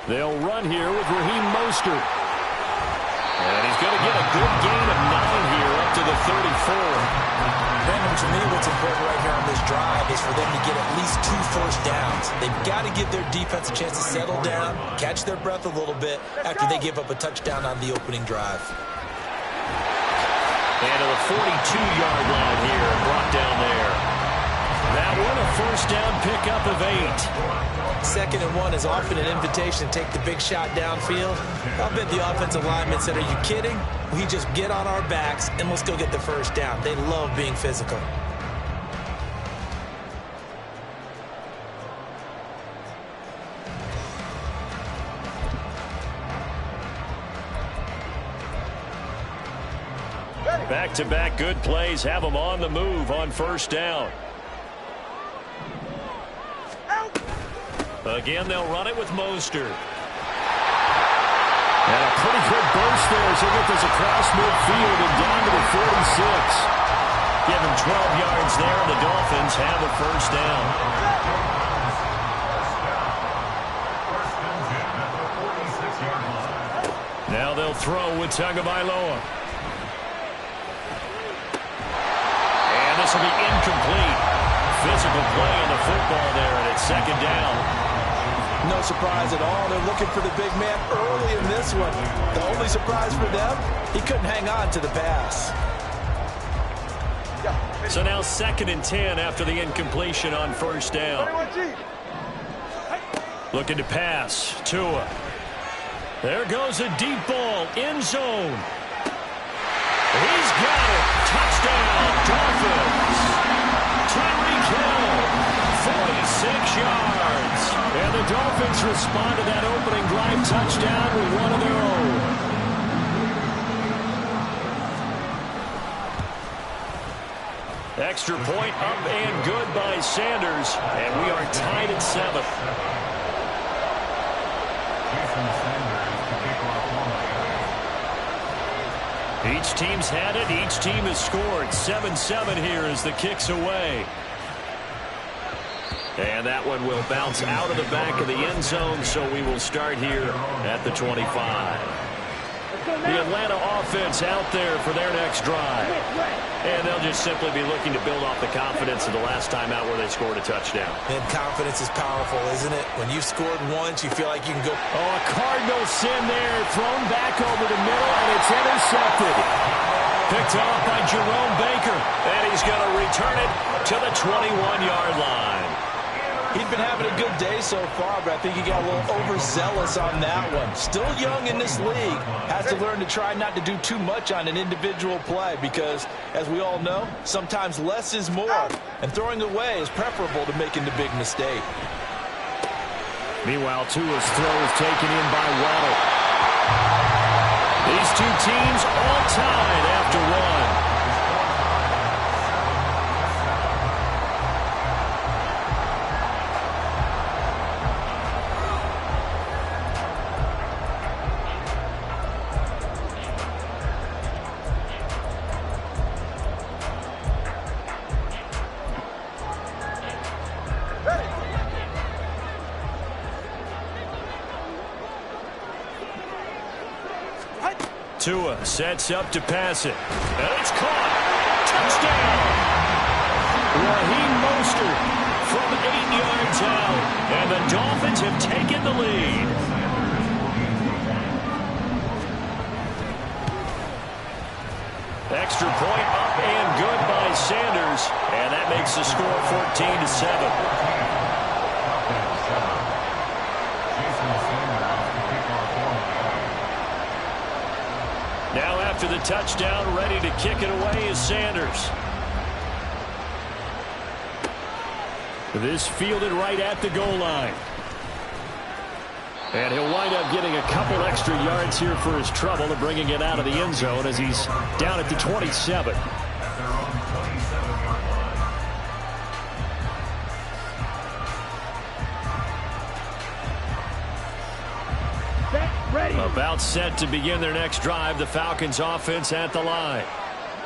They'll run here with Raheem Mostert. And he's going to get a good gain of 9 here up to the 34. Brandon, to me, what's important right here on this drive is for them to get at least 2 first downs. They've got to give their defense a chance to settle down, catch their breath a little bit after they give up a touchdown on the opening drive. And to the 42-yard line here, brought down there. That one a first down pickup of 8. 2nd and 1 is often an invitation to take the big shot downfield. I'll bet the offensive linemen said, are you kidding? We just get on our backs and let's go get the first down. They love being physical. Back-to-back good plays have them on the move on first down. Again, they'll run it with Mostert. And a pretty good burst there as he'll get this across midfield and down to the 46. Give him 12 yards there, and the Dolphins have a first down. Now they'll throw with Tagovailoa. And this will be incomplete. Physical play on the football there, and it's 2nd down. No surprise at all. They're looking for the big man early in this one. The only surprise for them, he couldn't hang on to the pass. So now 2nd and 10 after the incompletion on first down. Looking to pass. Tua. There goes a deep ball. End zone. He's got it. Touchdown, Dolphins. Tyreek Hill, 46 yards. And the Dolphins respond to that opening drive touchdown with one of their own. Extra point up and good by Sanders. And we are tied at 7. Each team's had it. Each team has scored. 7-7 here as the kick's away. And that one will bounce out of the back of the end zone, so we will start here at the 25. The Atlanta offense out there for their next drive. And they'll just simply be looking to build off the confidence of the last time out where they scored a touchdown. And confidence is powerful, isn't it? When you've scored once, you feel like you can go. Oh, a Cardinal sin there. Thrown back over the middle, and it's intercepted. Picked off by Jerome Baker. And he's going to return it to the 21-yard line. He'd been having a good day so far, but I think he got a little overzealous on that one. Still young in this league. Has to learn to try not to do too much on an individual play because, as we all know, sometimes less is more. And throwing away is preferable to making the big mistake. Meanwhile, Tua's throw is taken in by Waddle. These two teams all tied after one. Tua sets up to pass it. And it's caught. Touchdown. Raheem Mostert from 8 yards out. And the Dolphins have taken the lead. Extra point up and good by Sanders. And that makes the score 14-7. Now after the touchdown, ready to kick it away is Sanders. This fielded right at the goal line. And he'll wind up getting a couple extra yards here for his trouble and bringing it out of the end zone as he's down at the 27. About set to begin their next drive. The Falcons offense at the line.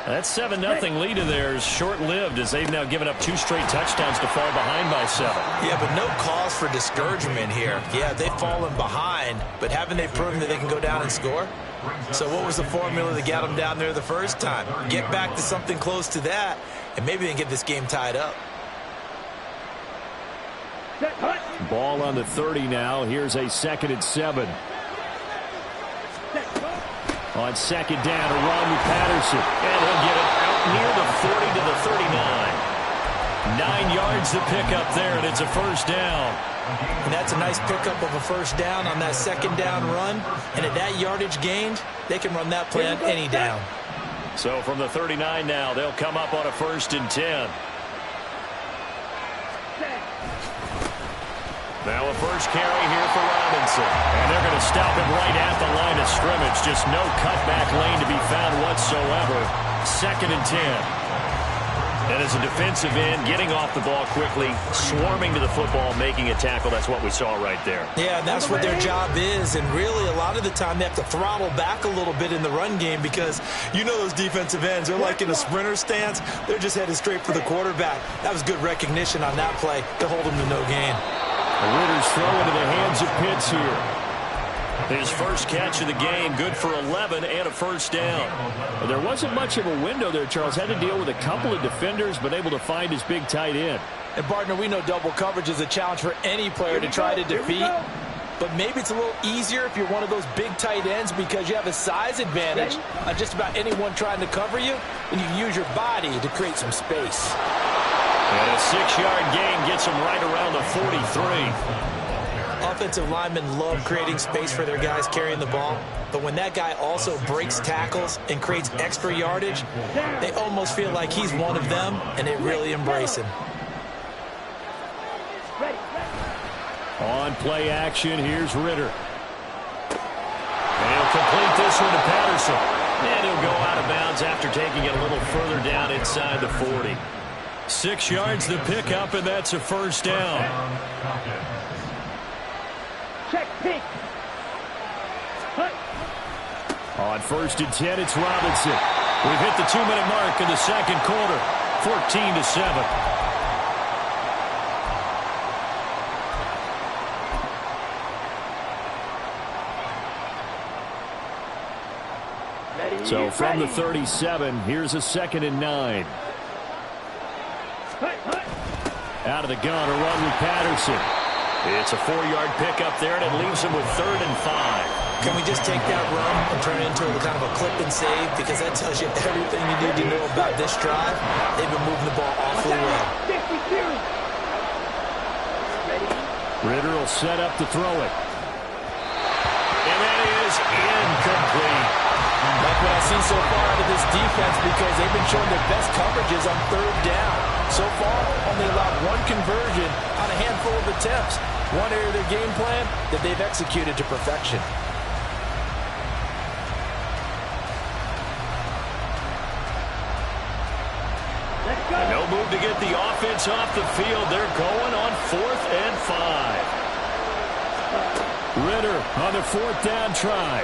That 7-0 lead of theirs short-lived as they've now given up 2 straight touchdowns to fall behind by 7. Yeah, but no cause for discouragement here. Yeah, they've fallen behind, but haven't they proven that they can go down and score? So what was the formula that got them down there the first time? Get back to something close to that, and maybe they can get this game tied up. Ball on the 30 now. Here's a 2nd and 7. On 2nd down, a run with Patterson. And he'll get it out near the 40 to the 39. 9 yards to pick up there, and it's a first down. And that's a nice pickup of a first down on that 2nd down run. And at that yardage gained, they can run that play on any down. So from the 39 now, they'll come up on a 1st and 10. Now a first carry here for Robinson. And they're going to stop him right at the line of scrimmage. Just no cutback lane to be found whatsoever. 2nd and 10. And as a defensive end, getting off the ball quickly, swarming to the football, making a tackle. That's what we saw right there. Yeah, and that's what their job is. And really, a lot of the time, they have to throttle back a little bit in the run game because you know those defensive ends, they're like in a sprinter stance. They're just headed straight for the quarterback. That was good recognition on that play to hold them to no gain. The Ritter's throw into the hands of Pitts here. His first catch of the game, good for 11 and a first down. Well, there wasn't much of a window there, Charles. Had to deal with a couple of defenders, but able to find his big tight end. And, partner, we know double coverage is a challenge for any player to try to defeat. But maybe it's a little easier if you're one of those big tight ends because you have a size advantage on just about anyone trying to cover you, and you can use your body to create some space. And a 6-yard gain gets him right around the 43. Offensive linemen love creating space for their guys carrying the ball, but when that guy also breaks tackles and creates extra yardage, they almost feel like he's one of them, and they really embrace him. On play action, here's Ritter. And he'll complete this one to Patterson. And he'll go out of bounds after taking it a little further down inside the 40. 6 yards the pickup, and that's a first down. Check, pick. On 1st and 10, it's Robinson. We've hit the 2-minute mark in the second quarter. 14-7. So from the 37, here's a 2nd and 9. Out of the gun, a run with Patterson. It's a 4-yard pickup there, and it leaves him with 3rd and 5. Can we just take that run and turn it into a kind of a clip and save? Because that tells you everything you need to know about this drive. They've been moving the ball awfully well. Ritter will set up to throw it. And that is incomplete. Like what I've seen so far out of this defense, because they've been showing their best coverages on 3rd down. So far, only allowed 1 conversion on a handful of attempts. One area of their game plan that they've executed to perfection. No move to get the offense off the field. They're going on 4th and 5. Ritter on the 4th down try.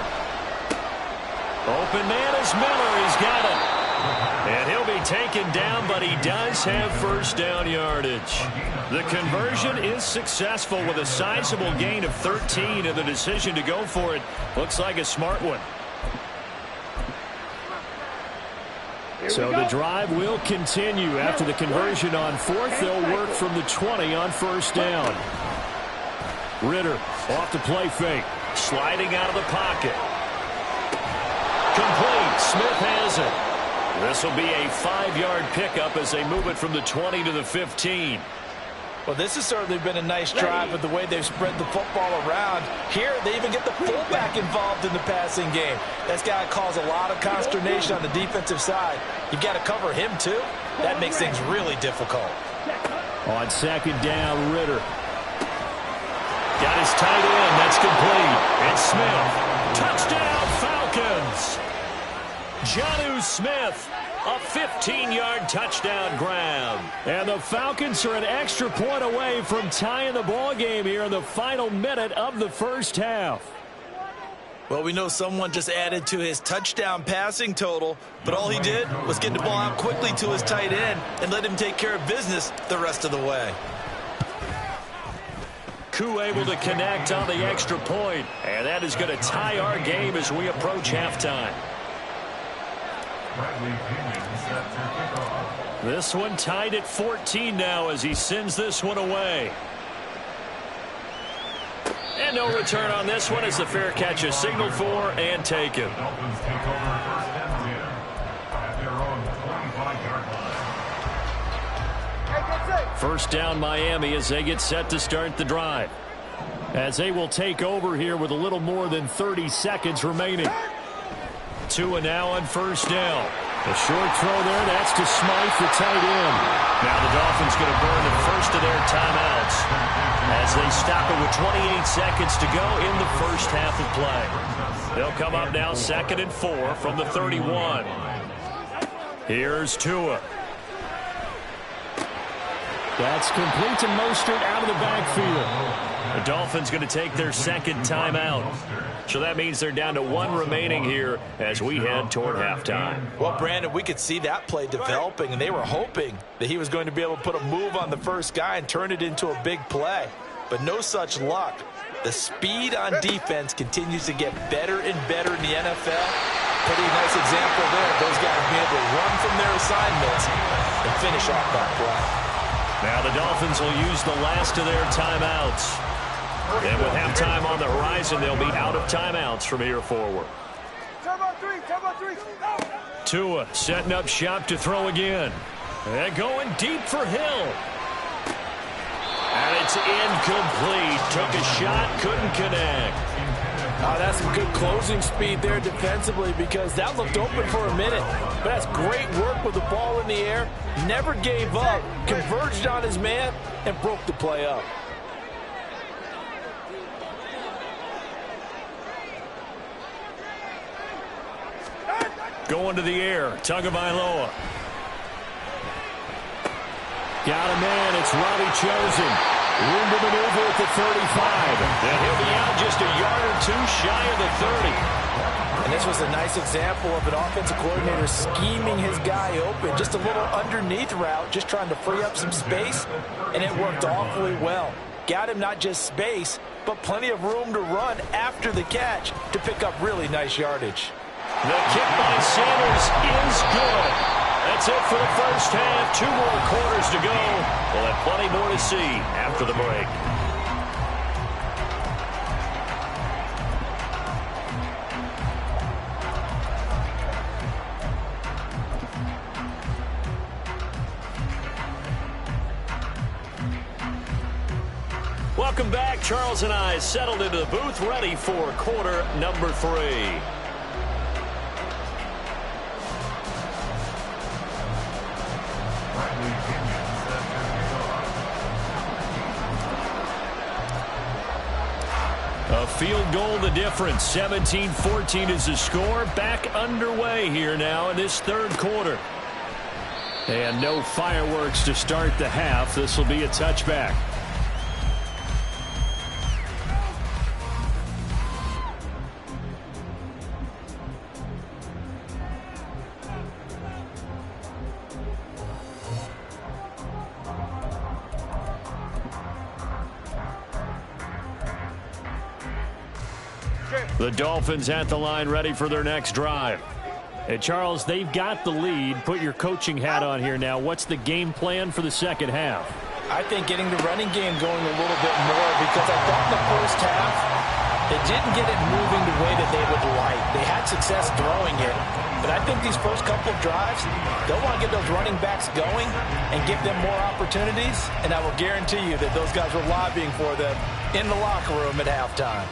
Open man is Miller. He's got it. And he'll be taken down, but he does have first down yardage. The conversion is successful with a sizable gain of 13, and the decision to go for it looks like a smart one. So the drive will continue. After the conversion on 4th, they'll work from the 20 on 1st down. Ritter off the play fake. Sliding out of the pocket. Complete. Smith has it. This will be a 5-yard pickup as they move it from the 20 to the 15. Well, this has certainly been a nice drive with the way they've spread the football around. Here, they even get the fullback involved in the passing game. That's got to cause a lot of consternation on the defensive side. You've got to cover him, too. That makes things really difficult. On 2nd down, Ritter. Got his tight end. That's complete. And Smith. Touchdown, Falcons. Jonnu Smith, a 15-yard touchdown grab. And the Falcons are an extra point away from tying the ball game here in the final minute of the first half. Well, we know someone just added to his touchdown passing total, but all he did was get the ball out quickly to his tight end and let him take care of business the rest of the way. Koo able to connect on the extra point, and that is going to tie our game as we approach halftime. This one tied at 14 now as he sends this one away. And no return on this one as the fair catch is signaled for and taken. First down Miami as they get set to start the drive. As they will take over here with a little more than 30 seconds remaining. Tua now on first down. A short throw there. That's to Smythe, the tight end. Now the Dolphins going to burn the first of their timeouts as they stop it with 28 seconds to go in the first half of play. They'll come up now 2nd and 4 from the 31. Here's Tua. That's complete to Mostert out of the backfield. The Dolphins going to take their second timeout. So that means they're down to 1 remaining here as we head toward halftime. Well, Brandon, we could see that play developing, and they were hoping that he was going to be able to put a move on the first guy and turn it into a big play. But no such luck. The speed on defense continues to get better and better in the NFL. Pretty nice example there. Those guys being able to run from their assignments and finish off that play. Now the Dolphins will use the last of their timeouts. And with halftime on the horizon, they'll be out of timeouts from here forward. Tua setting up shop to throw again. And going deep for Hill. And it's incomplete. Took a shot, couldn't connect. Oh, that's some good closing speed there defensively because that looked open for a minute. But that's great work with the ball in the air. Never gave up, converged on his man, and broke the play up. Going to the air, Tagovailoa. Got a man, it's Robbie Chosen. Room to maneuver at the 35. And he'll be out just a yard or two shy of the 30. And this was a nice example of an offensive coordinator scheming his guy open. Just a little underneath route, just trying to free up some space, and it worked awfully well. Got him not just space, but plenty of room to run after the catch to pick up really nice yardage. The kick by Sanders is good. That's it for the first half. 2 more quarters to go. We'll have plenty more to see after the break. Welcome back. Charles and I settled into the booth, ready for quarter number 3. A field goal the difference. 17-14 is the score. Back underway here now in this third quarter. And no fireworks to start the half. This will be a touchback. The Dolphins at the line, ready for their next drive. Hey, Charles, they've got the lead. Put your coaching hat on here now. What's the game plan for the second half? I think getting the running game going a little bit more because I thought in the first half they didn't get it moving the way that they would like. They had success throwing it, but I think these first couple of drives, they'll want to get those running backs going and give them more opportunities, and I will guarantee you that those guys were lobbying for them in the locker room at halftime.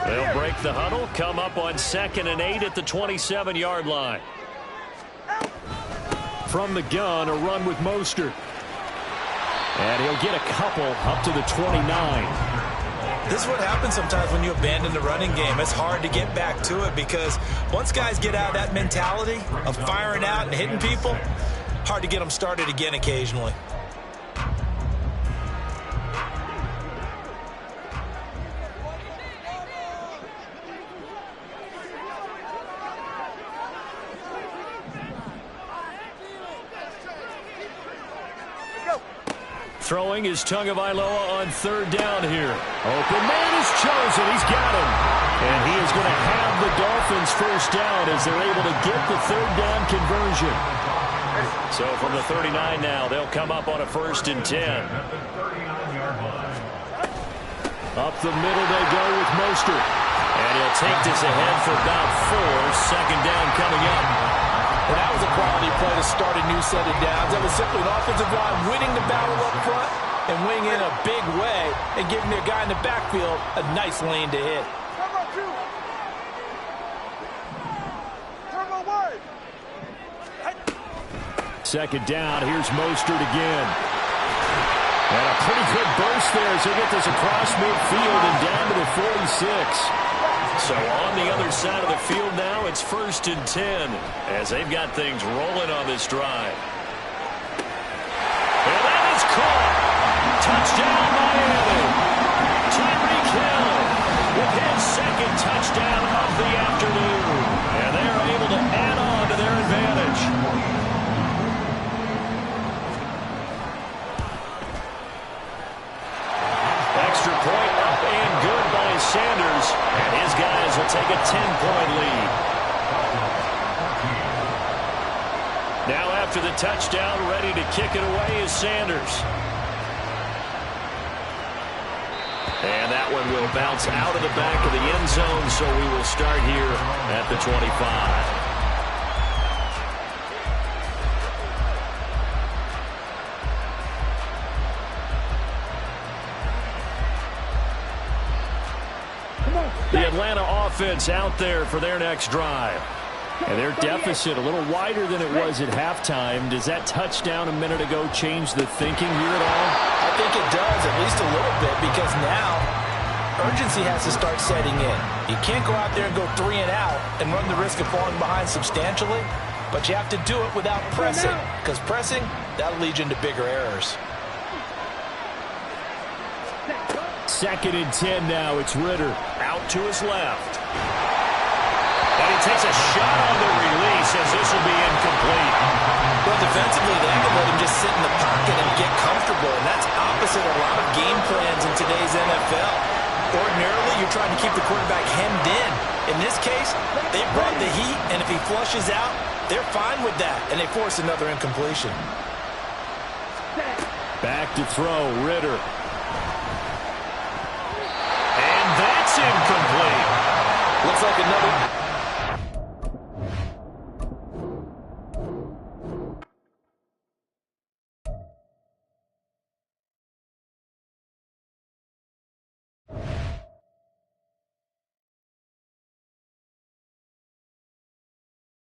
They'll break the huddle, come up on 2nd and 8 at the 27-yard line. From the gun, a run with Mostert. And he'll get a couple up to the 29. This is what happens sometimes when you abandon the running game. It's hard to get back to it because once guys get out of that mentality of firing out and hitting people, hard to get them started again occasionally. Throwing is Tagovailoa on 3rd down here. Open man is chosen. He's got him. And he is going to have the Dolphins first down as they're able to get the 3rd down conversion. So from the 39 now, they'll come up on a 1st and 10. Up the middle they go with Mostert. And he'll take this ahead for about 4. 2nd down coming up. Well, that was a quality play to start a new set of downs. That was simply an offensive line winning the battle up front and winning in a big way and giving their guy in the backfield a nice lane to hit. Second down, here's Mostert again. And a pretty good burst there as they get this across midfield and down to the 46. So on the other side of the field now, it's 1st and 10 as they've got things rolling on this drive. And that is caught. Touchdown, Miami. Tyreek Hill with his 2nd touchdown of the afternoon. And they're able to add on to their advantage. Extra point take a 10-point lead. Now after the touchdown, ready to kick it away is Sanders. And that one will bounce out of the back of the end zone, so we will start here at the 25. The Atlanta offense out there for their next drive. And their deficit a little wider than it was at halftime. Does that touchdown a minute ago change the thinking here at all? I think it does, at least a little bit, because now urgency has to start setting in. You can't go out there and go 3 and out and run the risk of falling behind substantially, but you have to do it without pressing, because pressing, that'll lead you into bigger errors. 2nd and 10 now. It's Ritter out to his left. And he takes a shot on the release as this will be incomplete. Well, defensively, they have to let him just sit in the pocket and get comfortable, and that's opposite a lot of game plans in today's NFL. Ordinarily, you're trying to keep the quarterback hemmed in. In this case, they brought the heat, and if he flushes out, they're fine with that, and they force another incompletion. Back to throw, Ritter. And that's incomplete. Looks like another